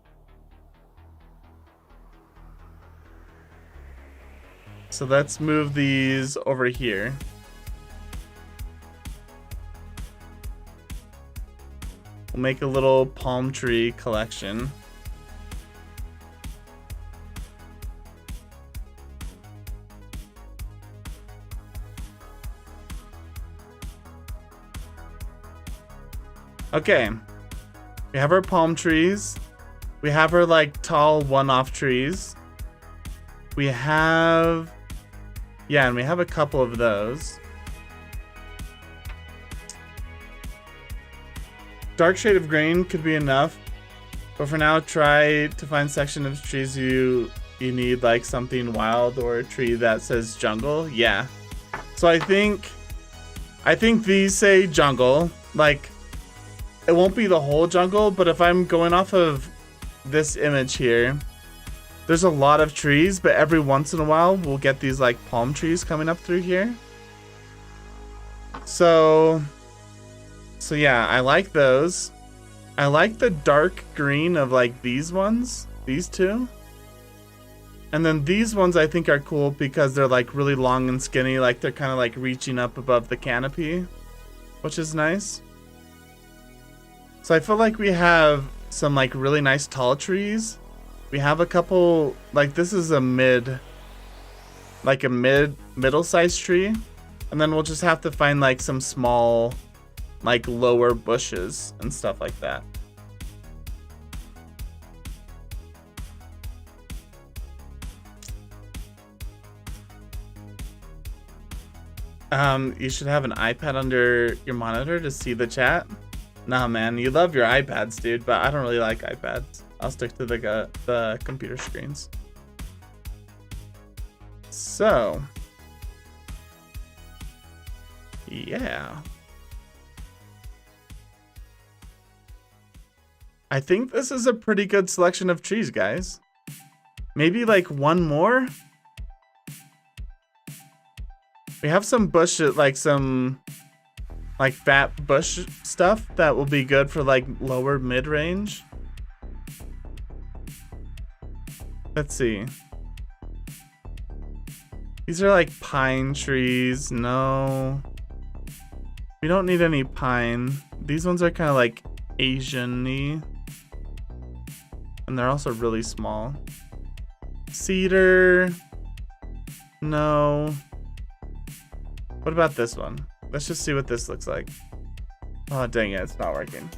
Speaker 1: So let's move these over here. We'll make a little palm tree collection. Okay, we have our palm trees. We have our like tall one-off trees. We have, yeah, and we have a couple of those. Dark shade of green could be enough, but for now, try to find section of trees you need like something wild or a tree that says jungle. Yeah, so I think these say jungle. Like, it won't be the whole jungle, but if I'm going off of this image here, there's a lot of trees, but every once in a while we'll get these like palm trees coming up through here. So yeah, I like those. I like the dark green of like these ones, these two. And then these ones I think are cool because they're like really long and skinny, like they're kind of like reaching up above the canopy, which is nice. So I feel like we have some like really nice tall trees. We have a couple, like this is a middle-sized tree. And then we'll just have to find like some small, like lower bushes and stuff like that. You should have an iPad under your monitor to see the chat. Nah, man, you love your iPads, dude, but I don't really like iPads. I'll stick to the computer screens. So, yeah. I think this is a pretty good selection of trees, guys. Maybe like one more? We have some bush, like some like fat bush stuff that will be good for like lower mid-range. Let's see. These are like pine trees. No. We don't need any pine. These ones are kind of like Asian-y. And they're also really small. Cedar. No. What about this one? Let's just see what this looks like. Oh, dang it, it's not working.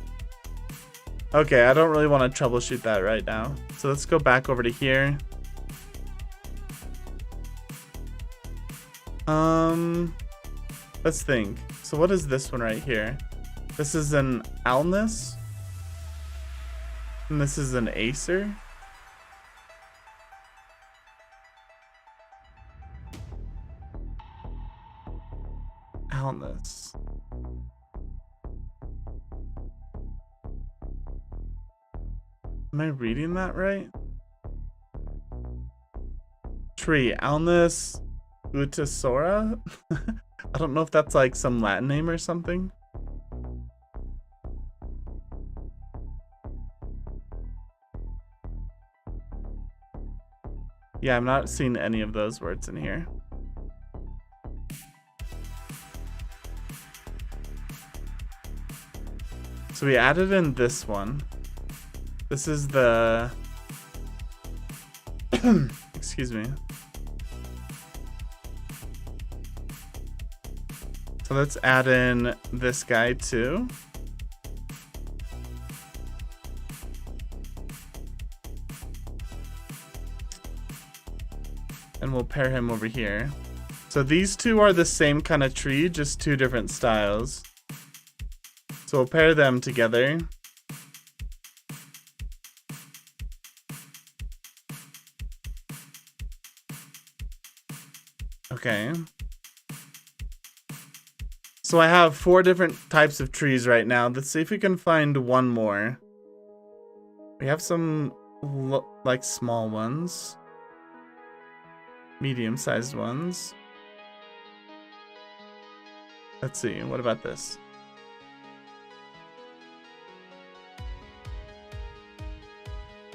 Speaker 1: Okay, I don't really want to troubleshoot that right now. So let's go back over to here. Let's think. So what is this one right here? This is an Alnus. And this is an Acer. Alnus. Am I reading that right? Tree, Alnus Utisora? I don't know if that's like some Latin name or something. Yeah, I'm not seeing any of those words in here. So we added in this one. This is the... Excuse me. So let's add in this guy too. And we'll pair him over here. So these two are the same kind of tree, just two different styles. So we'll pair them together. Okay. So I have 4 different types of trees right now. Let's see if we can find one more. We have some like small ones. Medium-sized ones. Let's see, what about this?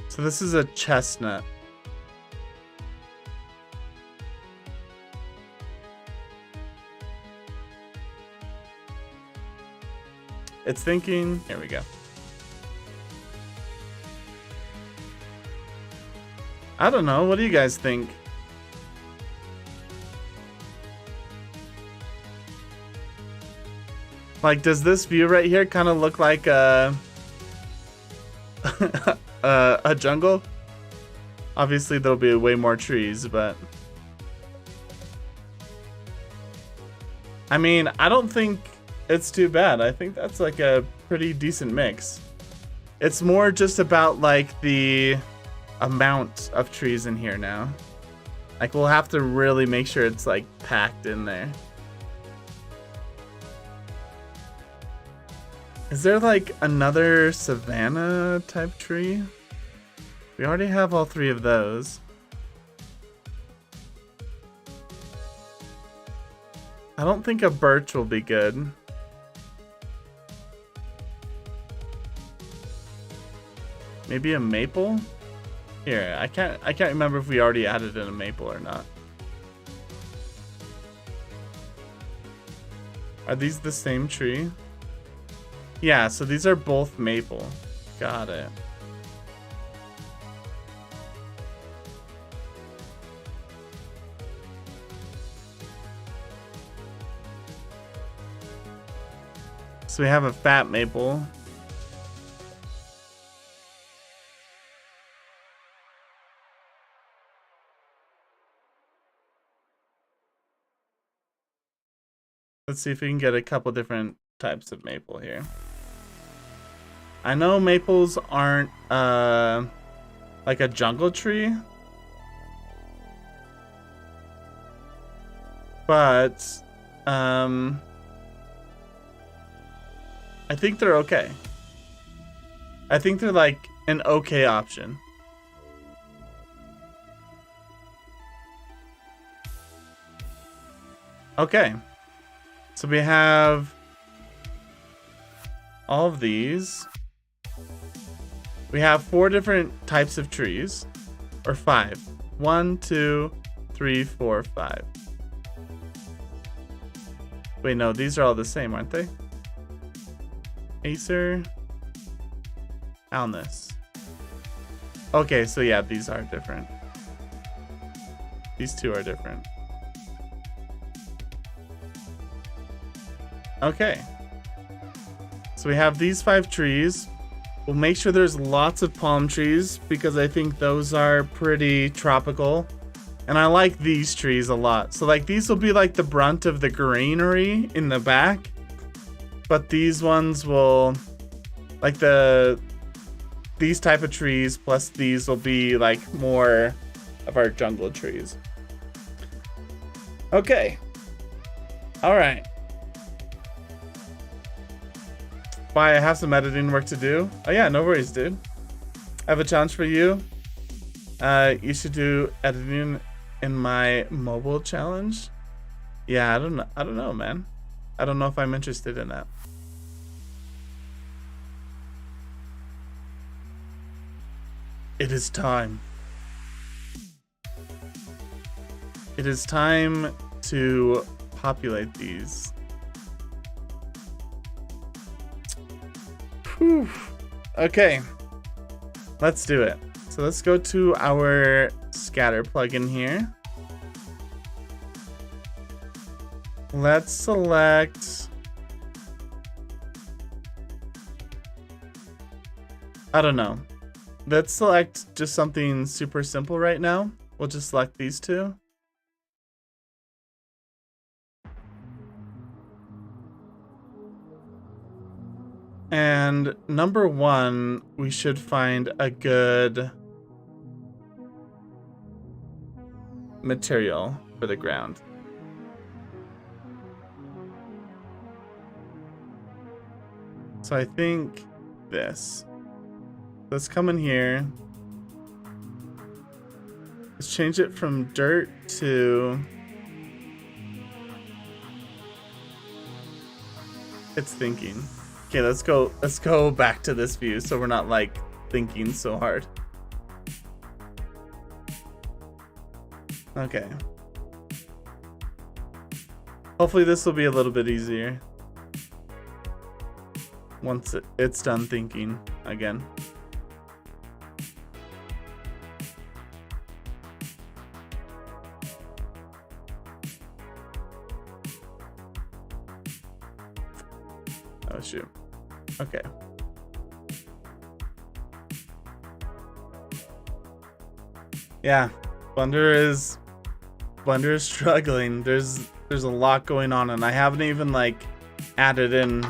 Speaker 1: So this is a chestnut. It's thinking, here we go. I don't know, what do you guys think? Like, does this view right here kind of look like a jungle? Obviously there'll be way more trees, but I mean, I don't think it's too bad. I think that's like a pretty decent mix. It's more just about like the amount of trees in here now. Like we'll have to really make sure it's like packed in there. Is there like another savanna type tree? We already have all 3 of those. I don't think a birch will be good. Maybe a maple? Here, I can't remember if we already added in a maple or not. Are these the same tree? Yeah, so these are both maple. Got it. So we have a fat maple. Let's see if we can get a couple different types of maple here. I know maples aren't like a jungle tree, but I think they're okay. I think they're like an okay option. Okay. So we have all of these. We have 4 different types of trees, or 5. 1, 2, 3, 4, 5. Wait, no, these are all the same, aren't they? Acer, Alnus. Okay, so yeah, these are different. These 2 are different. Okay. So we have these 5 trees. We'll make sure there's lots of palm trees because I think those are pretty tropical. And I like these trees a lot. So like these will be like the brunt of the greenery in the back. But these ones will, like these type of trees plus these will be like more of our jungle trees. Okay. All right. Bye, I have some editing work to do. Oh yeah, no worries, dude. I have a challenge for you. You should do editing in my mobile challenge. Yeah, I don't know, man. I don't know if I'm interested in that. It is time. It is time to populate these. Whew. Okay, let's do it. So let's go to our scatter plugin here. Let's select, I don't know. Let's select just something super simple right now. We'll just select these 2. And number one, we should find a good material for the ground. So I think this. Let's come in here. Let's change it from dirt to... It's thinking. Okay, let's go back to this view so we're not like thinking so hard. Okay. Hopefully this will be a little bit easier once it's done thinking again. Oh shoot. Okay. Yeah, Blender is struggling. There's a lot going on, and I haven't even like added in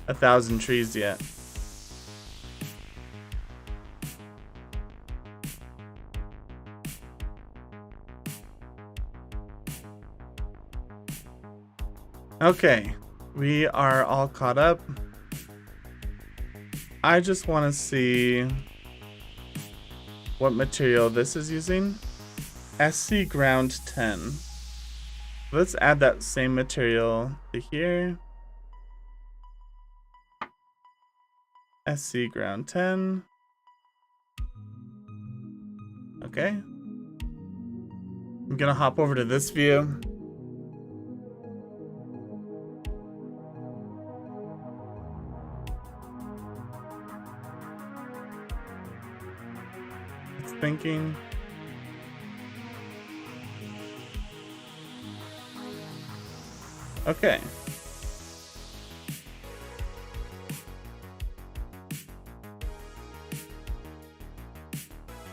Speaker 1: 1,000 trees yet. Okay, we are all caught up. I just want to see what material this is using. SC ground 10. Let's add that same material to here. SC ground 10. Okay. I'm gonna hop over to this view. It's thinking. Okay.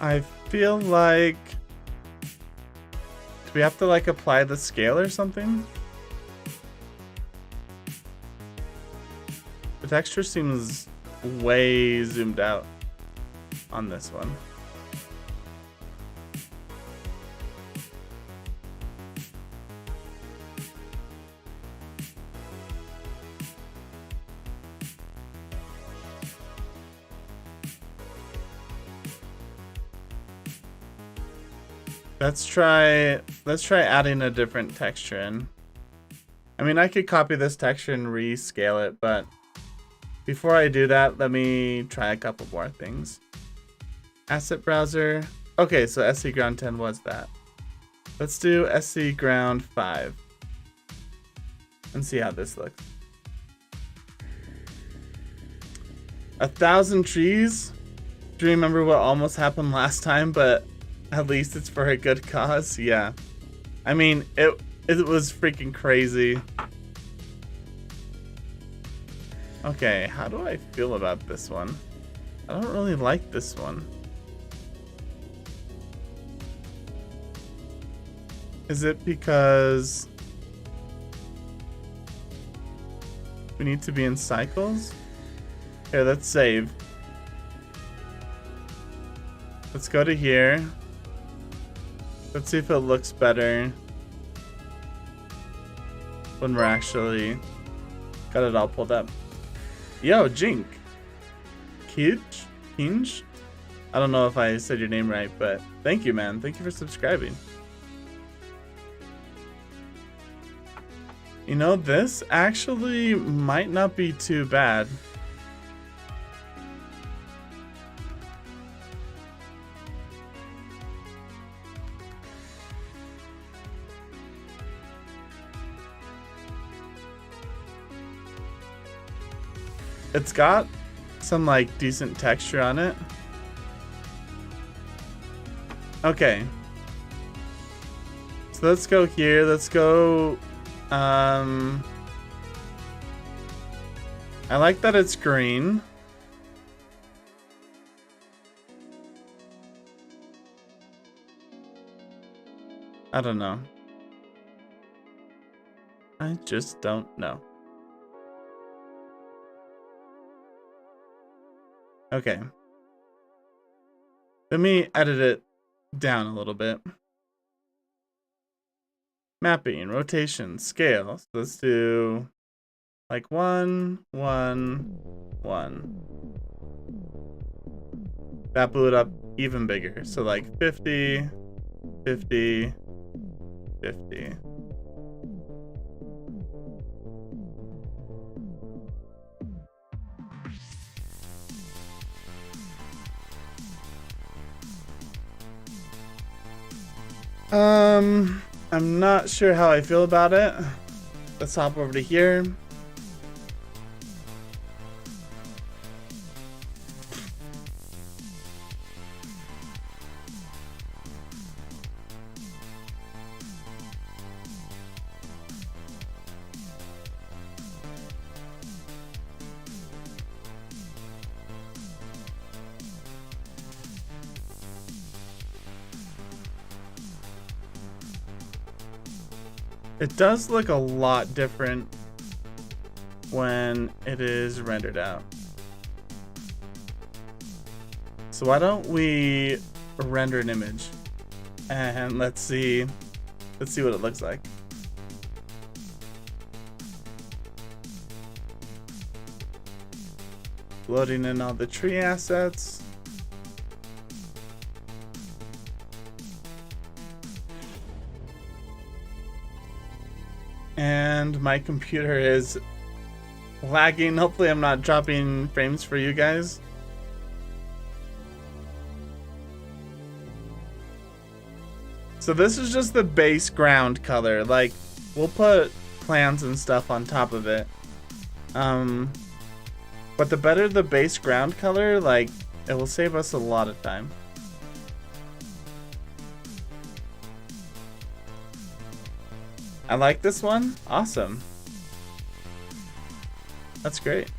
Speaker 1: I feel like... Do we have to like apply the scale or something? The texture seems way zoomed out on this one. Let's try adding a different texture in. I mean, I could copy this texture and rescale it, but before I do that, let me try a couple more things. Asset browser. Okay, so SC ground 10 was that. Let's do SC ground 5 and see how this looks. 1,000 trees. Do you remember what almost happened last time? But at least it's for a good cause. Yeah. I mean, it was freaking crazy. Okay, how do I feel about this one? I don't really like this one. Is it because we need to be in cycles? Here, let's save. Let's go to here. Let's see if it looks better when we're actually got it all pulled up. Yo, Jink. Kinj? I don't know if I said your name right, but thank you, man. Thank you for subscribing. You know, this actually might not be too bad. It's got some like decent texture on it. Okay. So let's go here. Let's go. I like that it's green. I don't know. I just don't know. Okay. Let me edit it down a little bit. Mapping, rotation, scale. So let's do like 1, 1, 1. That blew it up even bigger. So like 50, 50, 50. I'm not sure how I feel about it. Let's hop over to here. It does look a lot different when it is rendered out. So why don't we render an image and let's see what it looks like. Loading in all the tree assets. And my computer is lagging. Hopefully I'm not dropping frames for you guys. So this is just the base ground color. Like, we'll put plants and stuff on top of it. But the better the base ground color, like, it will save us a lot of time. I like this one. Awesome. That's great.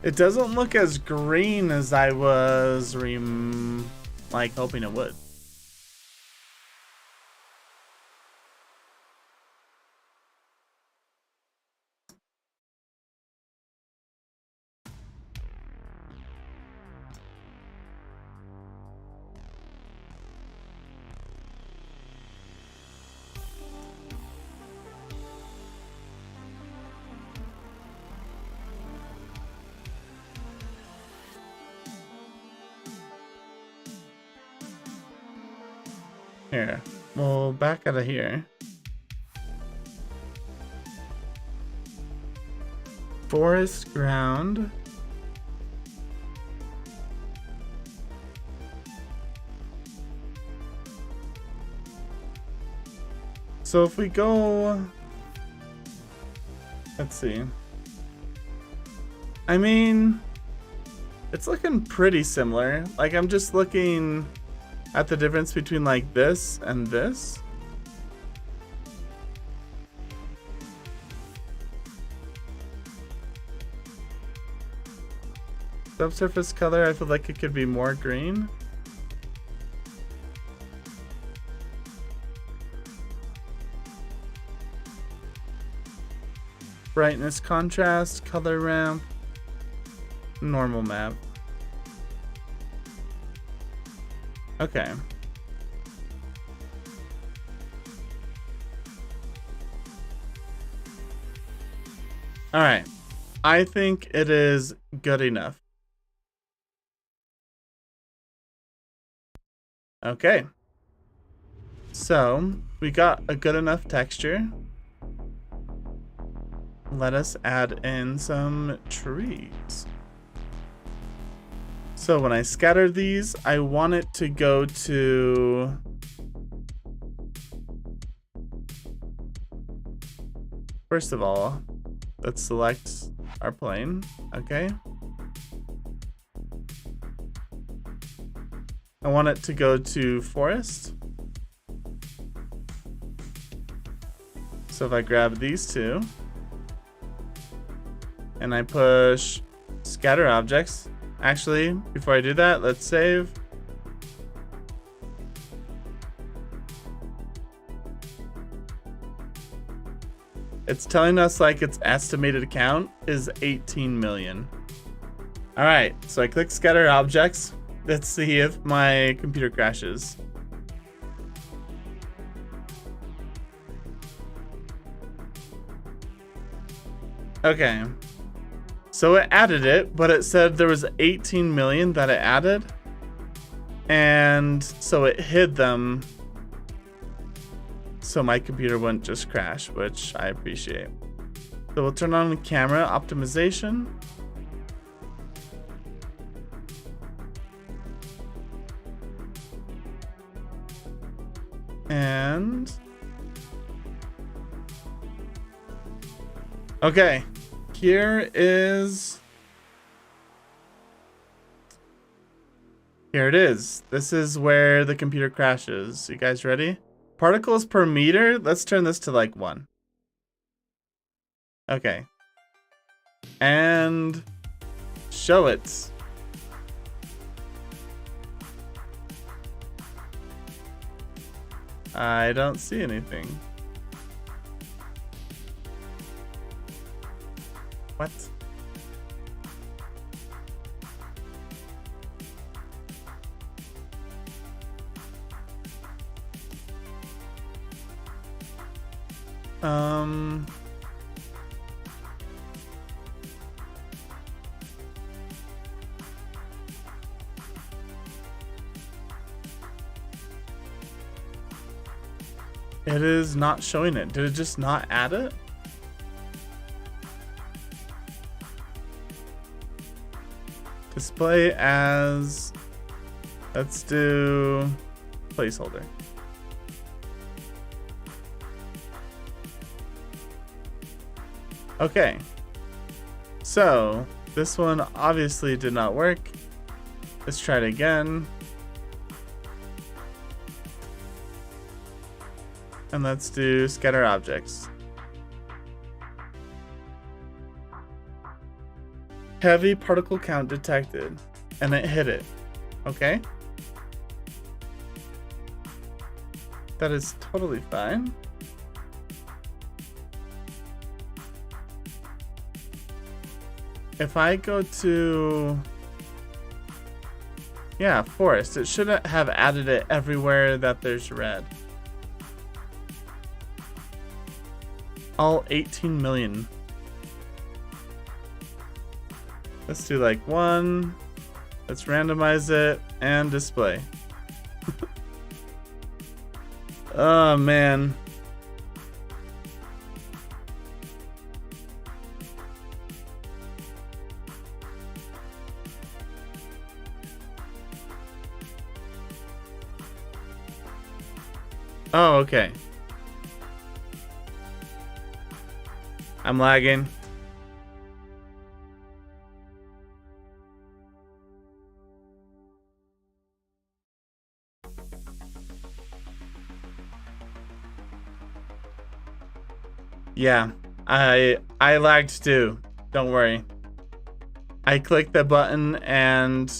Speaker 1: It doesn't look as green as I was hoping it would. Here, we'll back out of here. Forest ground. So if we go, let's see. I mean, it's looking pretty similar. Like, I'm just looking at the difference between like this and this. Subsurface color, I feel like it could be more green. Brightness, contrast, color ramp, normal map. Okay. All right. I think it is good enough. Okay. So, we got a good enough texture. Let us add in some trees. So when I scatter these, I want it to go to first of all, let's select our plane. Okay. I want it to go to forest. So if I grab these two and I push scatter objects. Actually, before I do that, let's save. It's telling us like its estimated count is 18 million. All right, so I click scatter objects. Let's see if my computer crashes. Okay, so it added it, but it said there was 18 million that it added. And so it hid them so my computer wouldn't just crash, which I appreciate. So we'll turn on the camera optimization. And okay, here it is. This is where the computer crashes. You guys ready? Particles per meter. Let's turn this to like 1. Okay. And show it. I don't see anything. What? It is not showing it. Did it just not add it? Display as, let's do placeholder. Okay, so this one obviously did not work. Let's try it again. And let's do scatter objects. Heavy particle count detected, and it hit it. Okay. That is totally fine. If I go to, yeah, forest, it should have added it everywhere that there's red. All 18 million. Let's do like 1. Let's randomize it and display. Oh man. Oh, okay. I'm lagging. Yeah, I lagged too. Don't worry. I clicked the button and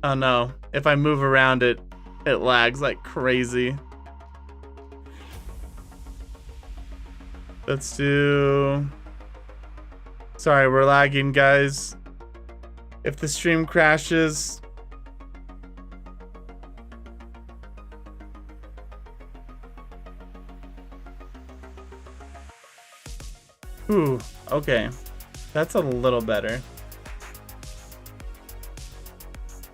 Speaker 1: oh no, if I move around it lags like crazy. Let's do, sorry, we're lagging, guys. If the stream crashes, ooh, okay. That's a little better.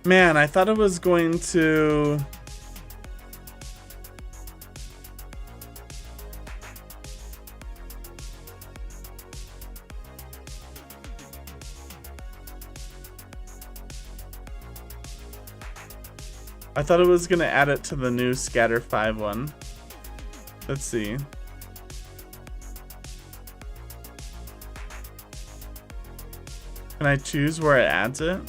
Speaker 1: Man, I thought it was going to, add it to the new scatter 5 one. Let's see. Can I choose where it adds it?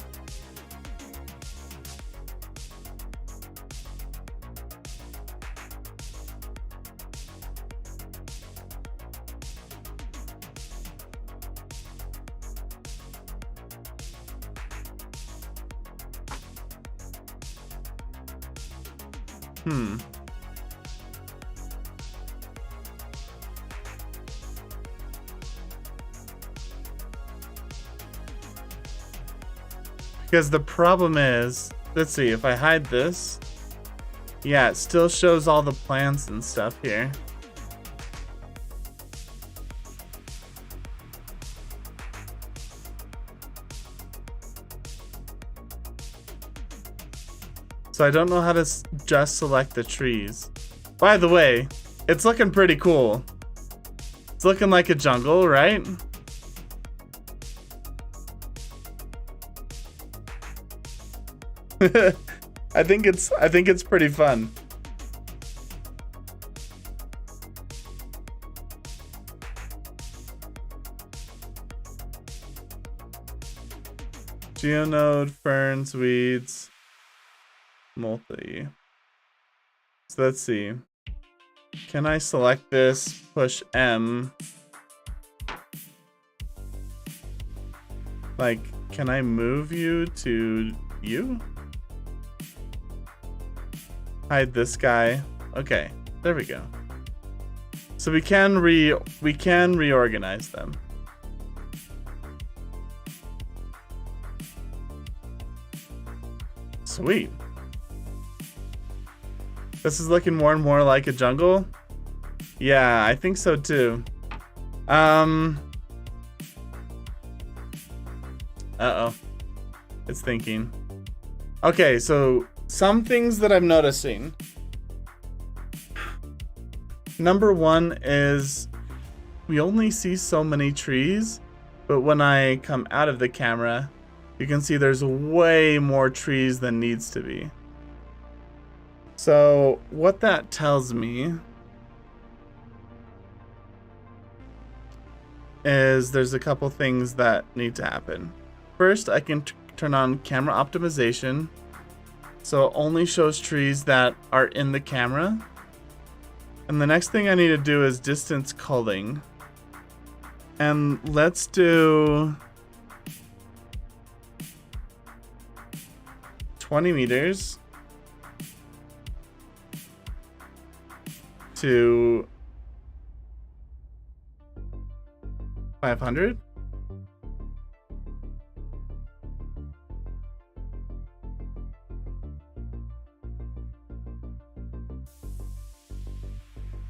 Speaker 1: Because the problem is, let's see, if I hide this, yeah, it still shows all the plants and stuff here. So I don't know how to just select the trees. By the way, it's looking pretty cool. It's looking like a jungle, right? I think it's pretty fun. Geonode, ferns, weeds, multi. So let's see. Can I select this, push M? Like, can I move you to you? Hide this guy. Okay, there we go. So we can reorganize them. Sweet. This is looking more and more like a jungle. Yeah, I think so too. Uh-oh. It's thinking. Okay, so some things that I'm noticing. Number one is we only see so many trees, but when I come out of the camera, you can see there's way more trees than needs to be. So what that tells me is there's a couple things that need to happen. First, I can turn on camera optimization, so it only shows trees that are in the camera. And the next thing I need to do is distance culling. And let's do 20 meters to 500.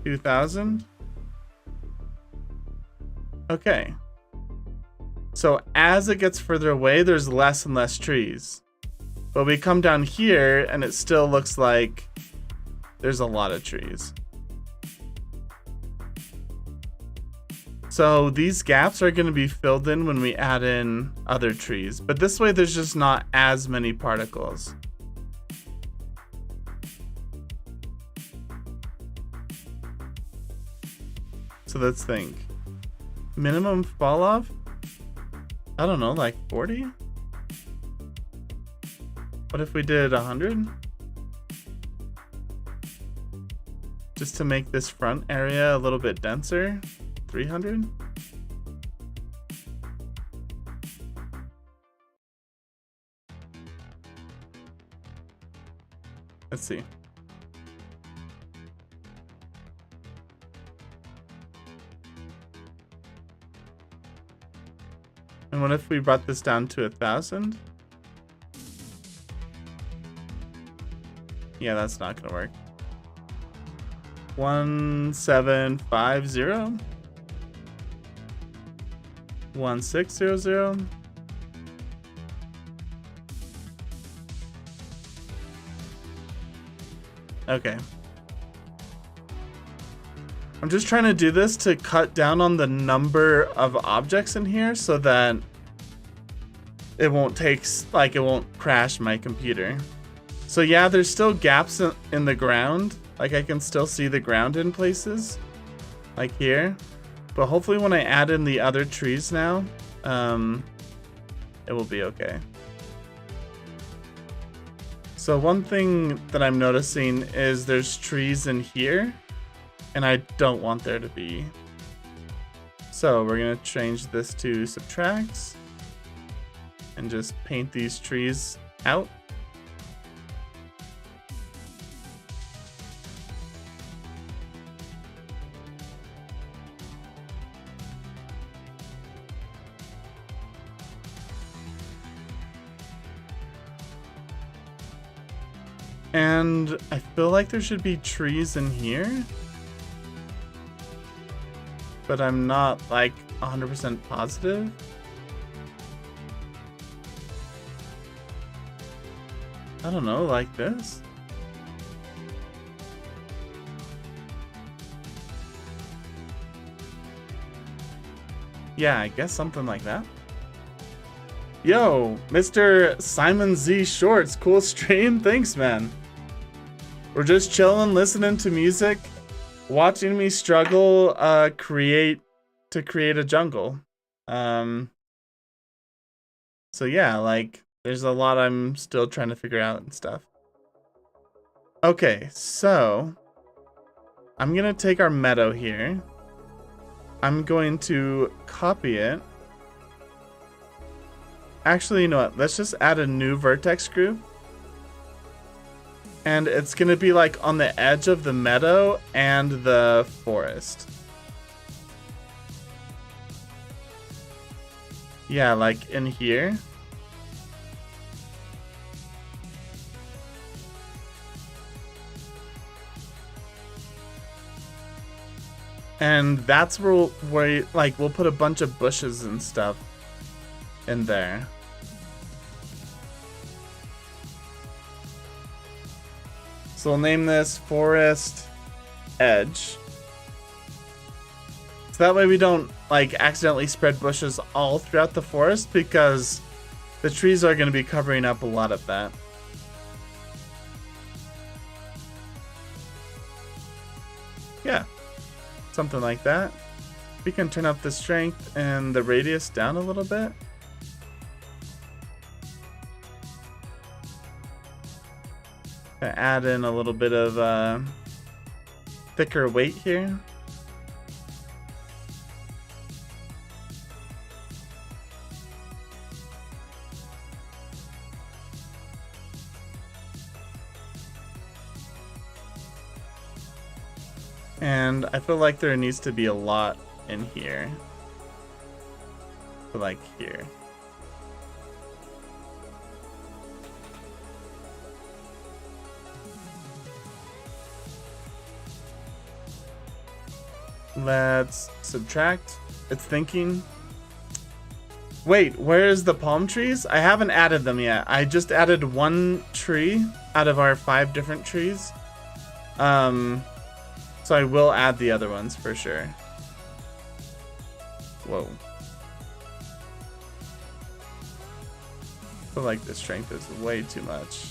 Speaker 1: $2,000. Okay. So as it gets further away, there's less and less trees. But we come down here and it still looks like there's a lot of trees. So these gaps are going to be filled in when we add in other trees. But this way there's just not as many particles. So let's think. Minimum fall off? I don't know, like 40? What if we did 100? Just to make this front area a little bit denser. 300? Let's see. And what if we brought this down to 1,000? Yeah, that's not gonna work. 1750? 1600? Okay. I'm just trying to do this to cut down on the number of objects in here so that it won't it won't crash my computer. So yeah, there's still gaps in the ground. Like I can still see the ground in places, like here. But hopefully when I add in the other trees now, it will be okay. So one thing that I'm noticing is there's trees in here, and I don't want there to be. So we're gonna change this to subtracts and just paint these trees out. And I feel like there should be trees in here, but I'm not like 100% positive. I don't know, like this? Yeah, I guess something like that. Yo, Mr. Simon Z Shorts, cool stream. Thanks, man. We're just chilling, listening to music, watching me struggle create a jungle. So yeah, like there's a lot I'm still trying to figure out and stuff. Okay, so I'm gonna take our meadow here. I'm going to copy it. Actually, you know what? Let's just add a new vertex group. And it's going to be like on the edge of the meadow and the forest. Yeah, like in here. And that's where we'll put a bunch of bushes and stuff in there. So we'll name this Forest Edge. So that way we don't like accidentally spread bushes all throughout the forest, because the trees are going to be covering up a lot of that. Yeah. Something like that. We can turn up the strength and the radius down a little bit. Add in a little bit of thicker weight here. And I feel like there needs to be a lot in here. So like here. Let's subtract. It's thinking. Wait, where's the palm trees? I haven't added them yet. I just added one tree out of our 5 different trees. So I will add the other ones for sure. Whoa. I feel like the strength is way too much.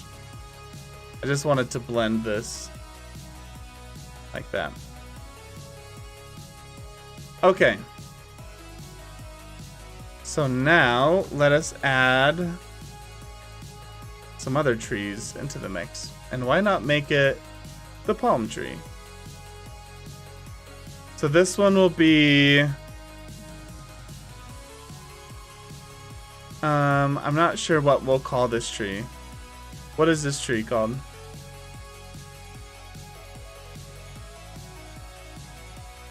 Speaker 1: I just wanted to blend this like that. Okay. So now let us add some other trees into the mix. And why not make it the palm tree? So this one will be, I'm not sure what we'll call this tree. What is this tree called?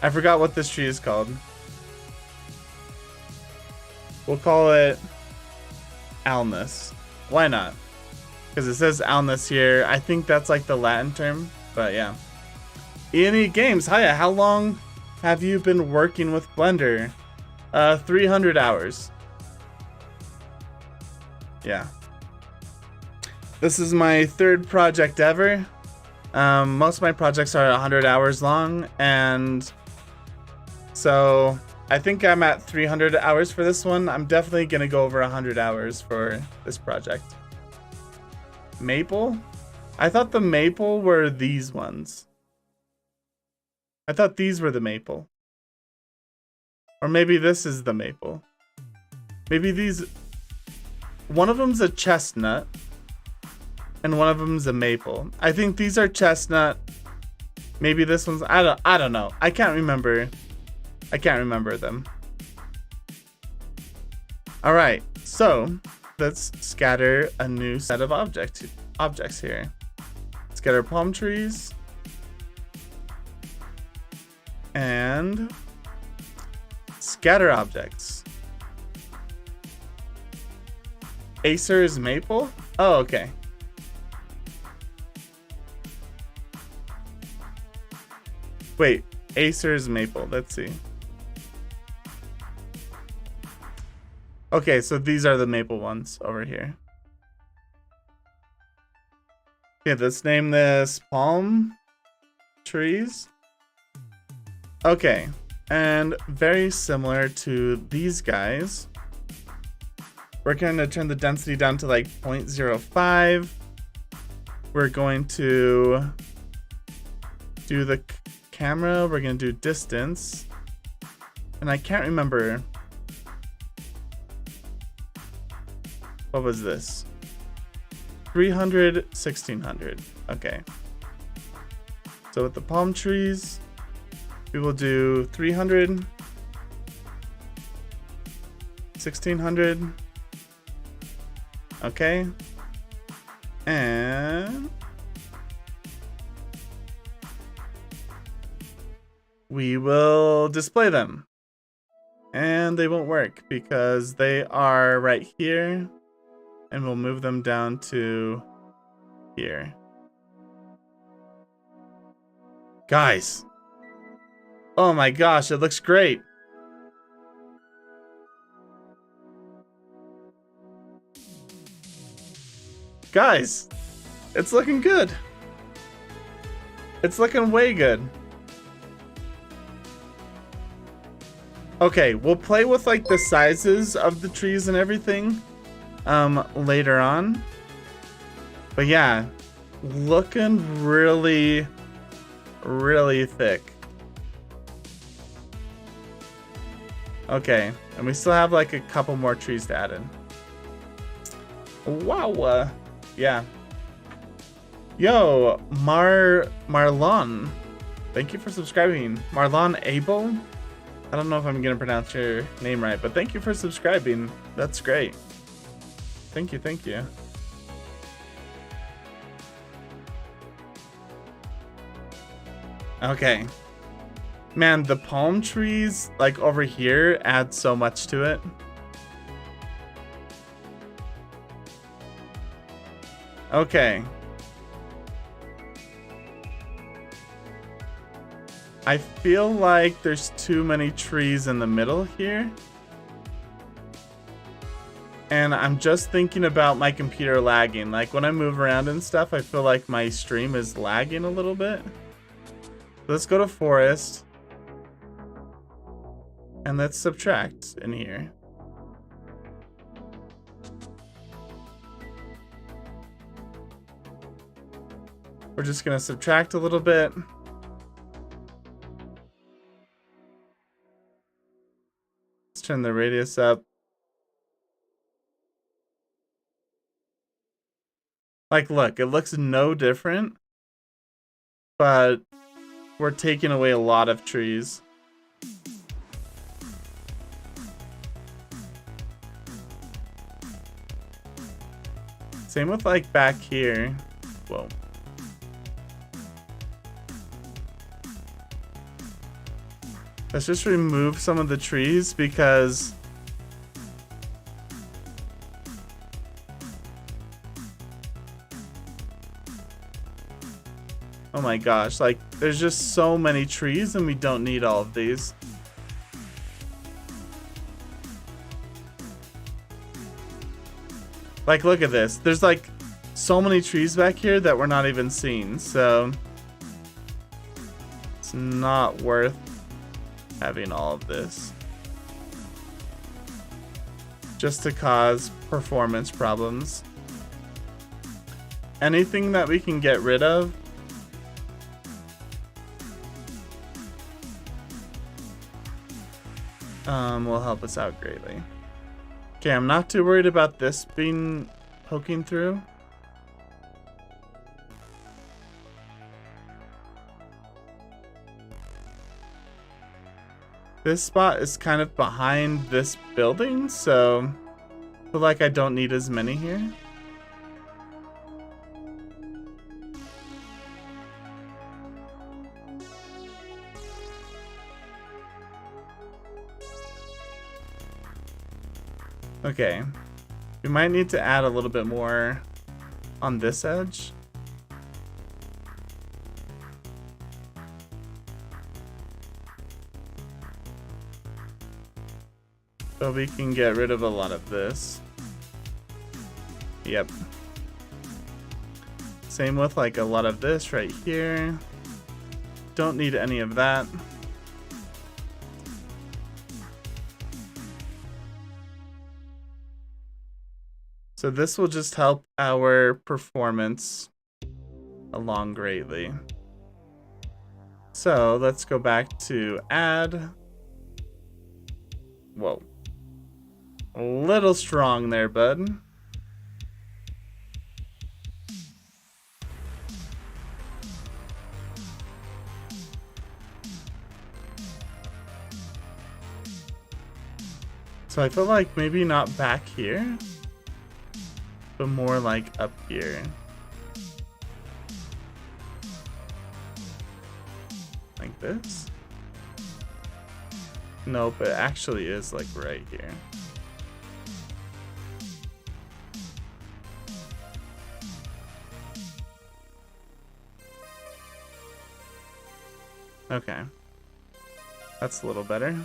Speaker 1: I forgot what this tree is called. We'll call it Alnus. Why not? Because it says Alnus here. I think that's like the Latin term, but yeah. E&E Games, hiya, how long have you been working with Blender? 300 hours. Yeah. This is my 3rd project ever. Most of my projects are 100 hours long, and so I think I'm at 300 hours for this one. I'm definitely gonna go over 100 hours for this project. Maple? I thought the maple were these ones. I thought these were the maple. Or maybe this is the maple. Maybe these... One of them's a chestnut. And one of them's a maple. I think these are chestnut. Maybe this one's... I don't know. I can't remember. I can't remember them. Alright, so let's scatter a new set of objects here. Scatter palm trees. And scatter objects. Acer's maple? Oh, okay. Wait, Acer's maple. Let's see. Okay, so these are the maple ones over here. Okay, let's name this palm trees. Okay, and very similar to these guys, we're going to turn the density down to like 0.05. We're going to do the camera. We're going to do distance. And I can't remember. What was this? 300, 1600. Okay. So with the palm trees, we will do 300, 1600. Okay. And we will display them. And they won't work because they are right here. And we'll move them down to here. Guys. Oh my gosh, it looks great. Guys, it's looking good. It's looking way good. Okay, we'll play with like the sizes of the trees and everything later on. But yeah, looking really, really thick. Okay, and we still have like a couple more trees to add in. Wow, yeah. Yo, Marlon, thank you for subscribing. Marlon Abel? I don't know if I'm gonna pronounce your name right, but thank you for subscribing. That's great. Thank you, thank you. Okay. Man, the palm trees, like over here, add so much to it. Okay. I feel like there's too many trees in the middle here. And I'm just thinking about my computer lagging. Like when I move around and stuff, I feel like my stream is lagging a little bit. Let's go to forest. And let's subtract in here. We're just gonna subtract a little bit. Let's turn the radius up. Like, look, it looks no different, but we're taking away a lot of trees. Same with like back here. Whoa. Let's just remove some of the trees because oh my gosh, like there's just so many trees and we don't need all of these. Like look at this. There's like so many trees back here that we're not even seeing, so it's not worth having all of this just to cause performance problems. Anything that we can get rid of will help us out greatly. Okay, I'm not too worried about this being poking through. This spot is kind of behind this building, so I feel like I don't need as many here. Okay, we might need to add a little bit more on this edge. So we can get rid of a lot of this. Yep. Same with like a lot of this right here. Don't need any of that. So this will just help our performance along greatly. So let's go back to add. Whoa. A little strong there, bud. So I feel like maybe not back here, but more like up here. Like this? Nope, it actually is like right here. Okay. That's a little better.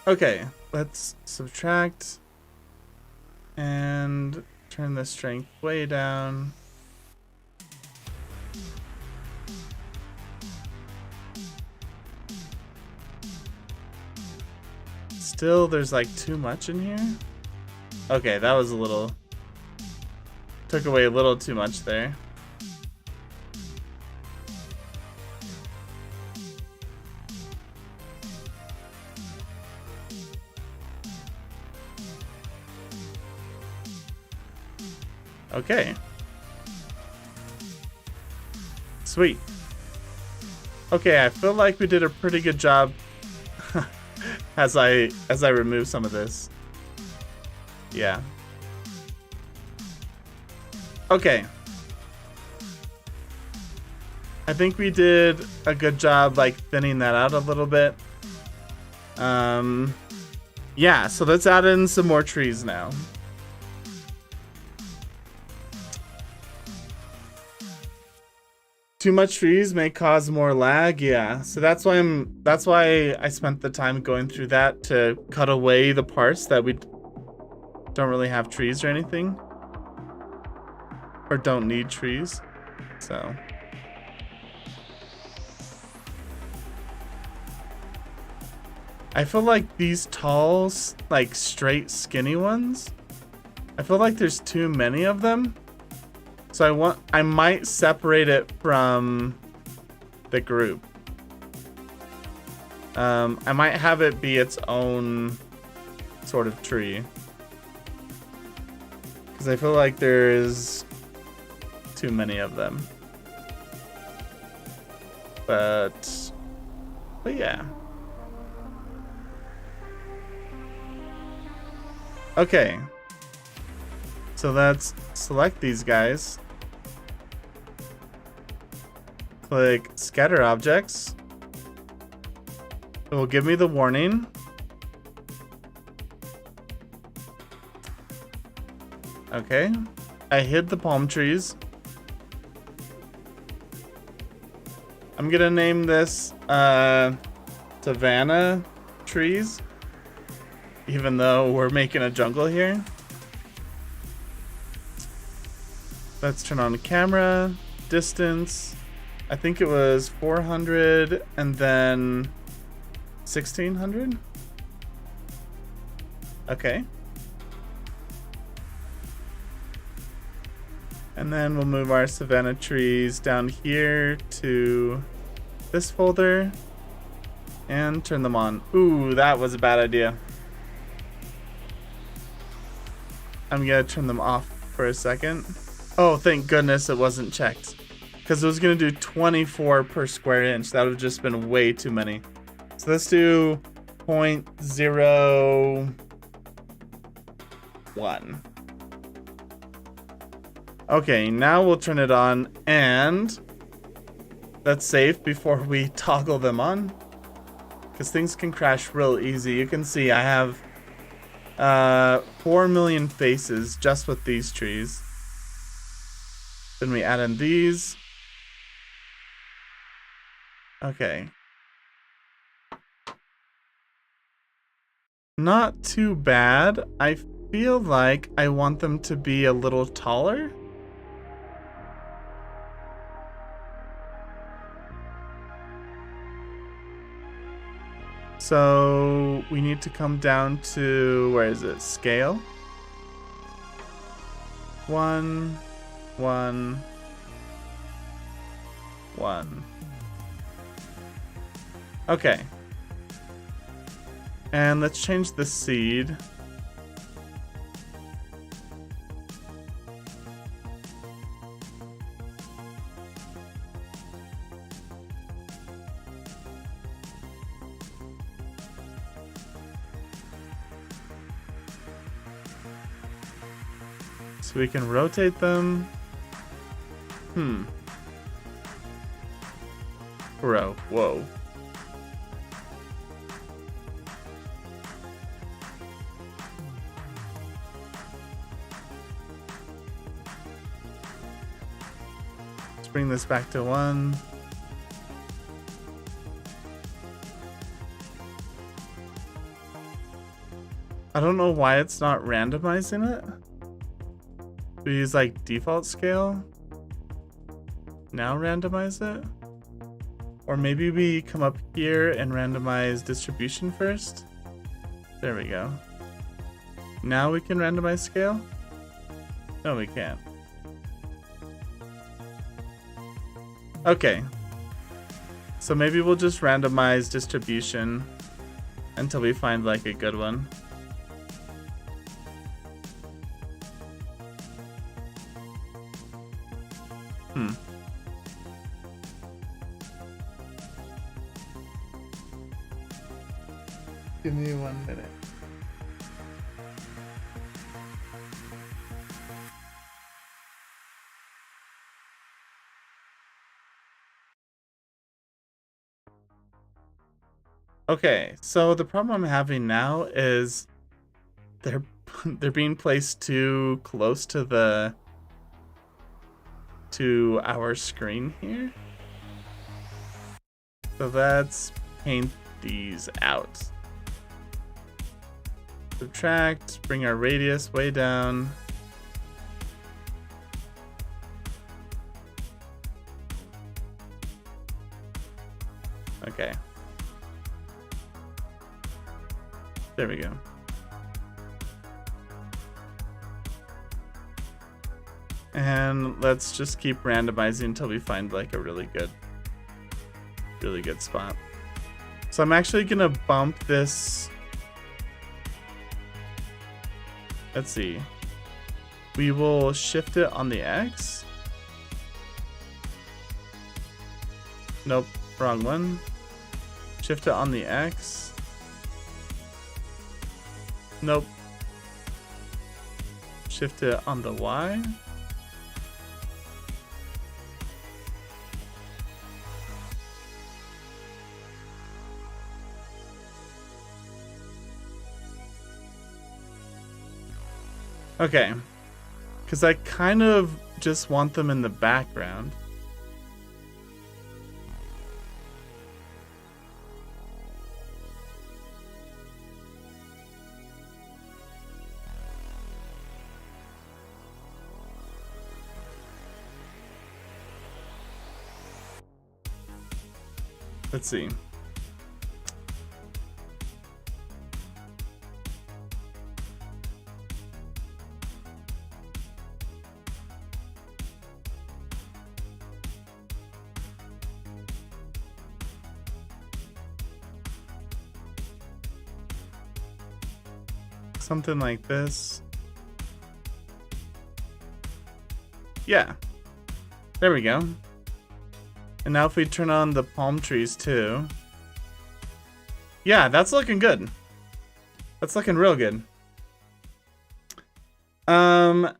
Speaker 1: Okay, let's subtract and turn the strength way down. Still, there's like too much in here. Okay, that was a little... Took away a little too much there. Okay. Sweet. Okay, I feel like we did a pretty good job as I remove some of this. Yeah. Okay. I think we did a good job like thinning that out a little bit. Yeah, so let's add in some more trees now. Too much trees may cause more lag, yeah. So that's why I spent the time going through that to cut away the parts that we don't really have trees or anything. Or don't need trees. So I feel like these tall, like straight skinny ones, I feel like there's too many of them. So I might separate it from the group. I might have it be its own sort of tree. Because I feel like there's too many of them. But yeah. Okay. So let's select these guys. Click scatter objects. It will give me the warning. Okay. I hid the palm trees. I'm gonna name this Savannah trees, even though we're making a jungle here. Let's turn on the camera, distance. I think it was 400 and then 1600. Okay. And then we'll move our Savannah trees down here to this folder and turn them on. Ooh, that was a bad idea. I'm gonna turn them off for a second. Oh, thank goodness it wasn't checked. Because it was gonna do 24 per square inch. That would have just been way too many. So let's do 0.01. Okay, now we'll turn it on, and that's safe before we toggle them on, because things can crash real easy. You can see I have 4 million faces just with these trees. Then we add in these. Okay. Not too bad. I feel like I want them to be a little taller. So we need to come down to, where is it? Scale. 1, 1, 1. Okay. And let's change the seed. So we can rotate them. Bro, whoa. Let's bring this back to 1. I don't know why it's not randomizing it. We use like default scale. Now randomize it. Or maybe we come up here and randomize distribution first. There we go. Now we can randomize scale? No, we can't. Okay. So maybe we'll just randomize distribution until we find like a good one. Give me 1 minute. Okay, so the problem I'm having now is they're being placed too close to our screen here. So let's paint these out. Subtract, bring our radius way down. Okay. There we go. And let's just keep randomizing until we find like a really good spot. So I'm actually gonna bump this. Let's see. We will shift it on the X. Nope, wrong one. Shift it on the X. Nope. Shift it on the Y. Okay, because I kind of just want them in the background. Let's see. Something like this. Yeah. There we go. And now if we turn on the palm trees too. Yeah, that's looking good. That's looking real good. Do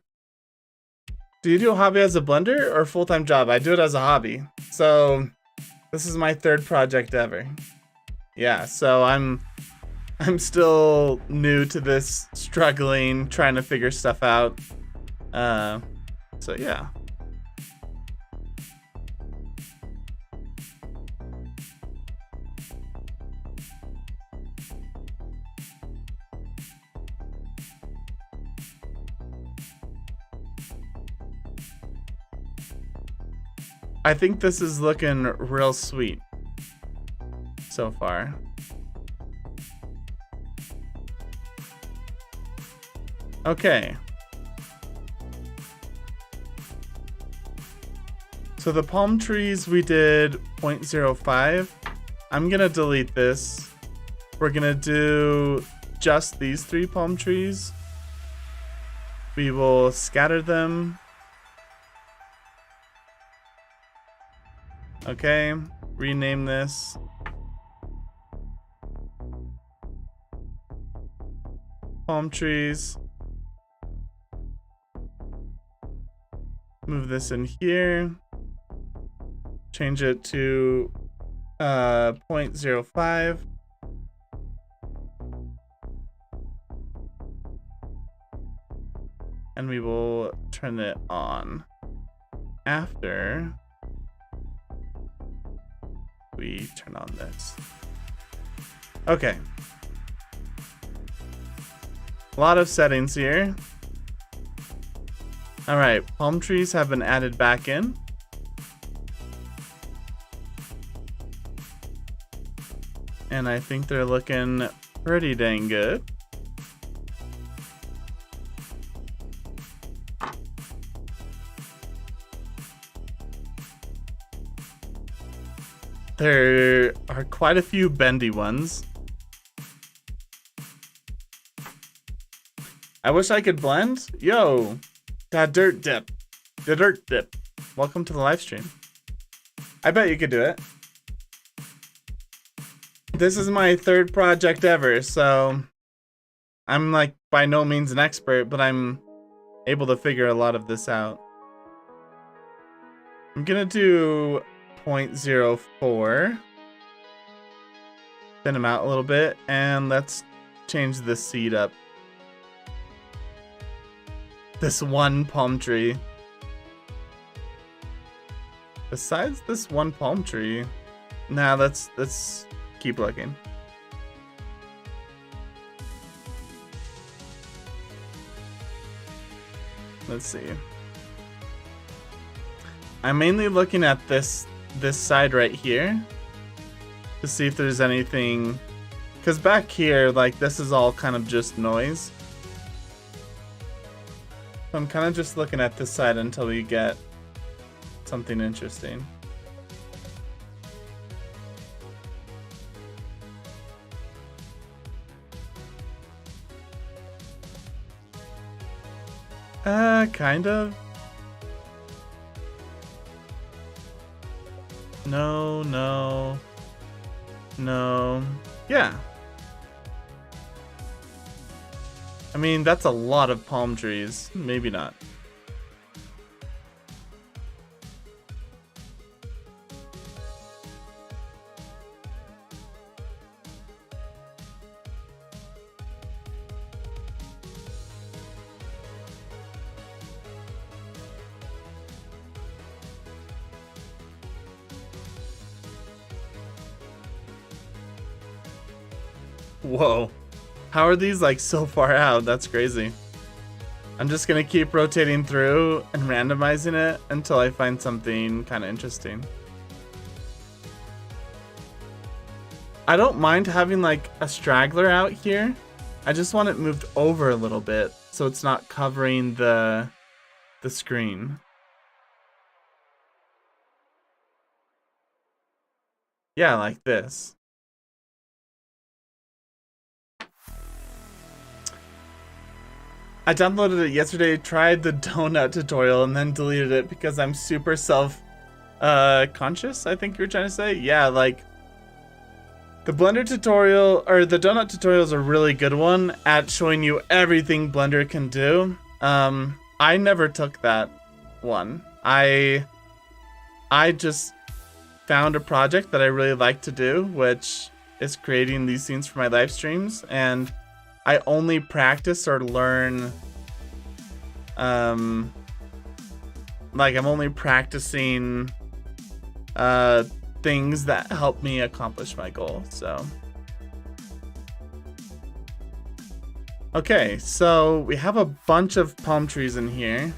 Speaker 1: you do a hobby as a blender or a full-time job? I do it as a hobby. So this is my 3rd project ever. Yeah, so I'm still new to this, struggling, trying to figure stuff out. So yeah. I think this is looking real sweet so far. Okay. So the palm trees we did 0.05. I'm gonna delete this. We're gonna do just these 3 palm trees. We will scatter them. Okay, rename this. Palm trees. Move this in here. Change it to 0.05. And we will turn it on after we turn on this. Okay. A lot of settings here. All right, palm trees have been added back in. And I think they're looking pretty dang good. There are quite a few bendy ones. I wish I could blend. Yo, that dirt dip. The dirt dip. Welcome to the live stream. I bet you could do it. This is my 3rd project ever, so I'm like by no means an expert, but I'm able to figure a lot of this out. I'm gonna do 0.04. Thin them out a little bit, and let's change the seed up. This one palm tree. Besides this one palm tree, nah, let's keep looking. Let's see. I'm mainly looking at this side right here to see if there's anything, because back here, like, this is all kind of just noise. So I'm kind of just looking at this side until we get something interesting. Kind of. No. Yeah. I mean, that's a lot of palm trees. Maybe not. Whoa. How are these like so far out? That's crazy. I'm just gonna keep rotating through and randomizing it until I find something kind of interesting. I don't mind having like a straggler out here. I just want it moved over a little bit so it's not covering the screen. Yeah, like this. I downloaded it yesterday, tried the donut tutorial, and then deleted it because I'm super self-conscious, I think you were trying to say. Yeah, like, the Blender tutorial, or the donut tutorial is a really good one at showing you everything Blender can do. I never took that one. I just found a project that I really like to do, which is creating these scenes for my live streams, and I only practice or learn, like I'm only practicing things that help me accomplish my goal, so. Okay, so we have a bunch of palm trees in here.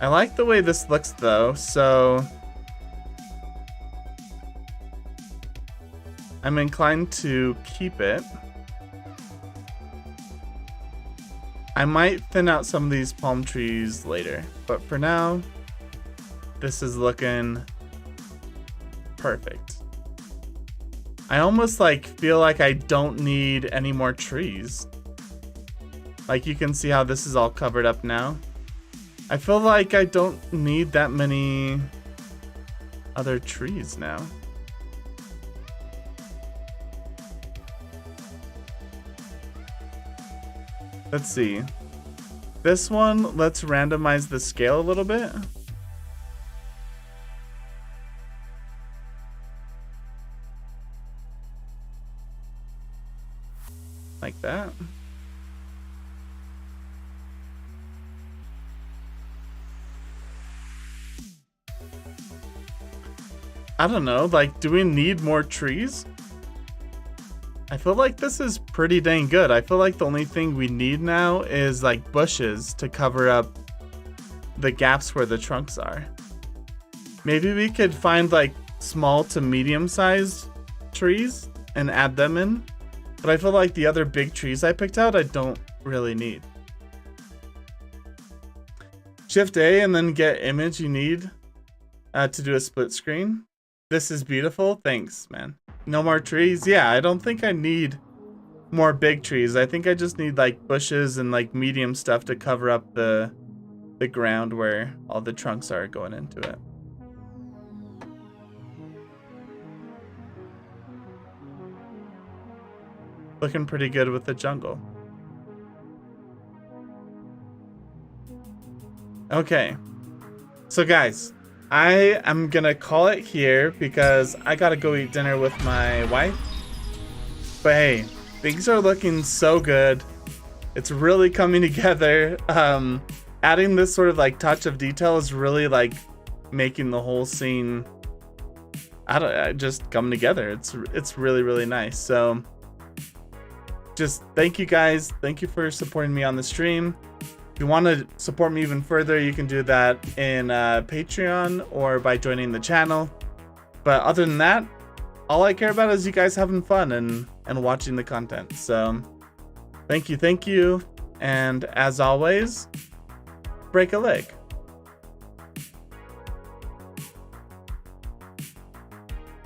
Speaker 1: I like the way this looks though, so I'm inclined to keep it. I might thin out some of these palm trees later, but for now, this is looking perfect. I almost like feel like I don't need any more trees. Like you can see how this is all covered up now. I feel like I don't need that many other trees now. Let's see. This one, let's randomize the scale a little bit. Like that. I don't know, like, do we need more trees? I feel like this is pretty dang good. I feel like the only thing we need now is like bushes to cover up the gaps where the trunks are. Maybe we could find like small to medium sized trees and add them in. But I feel like the other big trees I picked out, I don't really need. Shift A and then get image you need to do a split screen. This is beautiful. Thanks, man. No more trees. Yeah, I don't think I need more big trees. I think I just need like bushes and like medium stuff to cover up the ground where all the trunks are going into it. Looking pretty good with the jungle. Okay. So guys, I am gonna call it here because I gotta go eat dinner with my wife. But hey, things are looking so good. It's really coming together. Adding this sort of like touch of detail is really like making the whole scene just come together. It's really, really nice. So just thank you guys. Thank you for supporting me on the stream. If you want to support me even further, you can do that in Patreon or by joining the channel. But other than that, all I care about is you guys having fun and watching the content. So thank you. And as always, break a leg.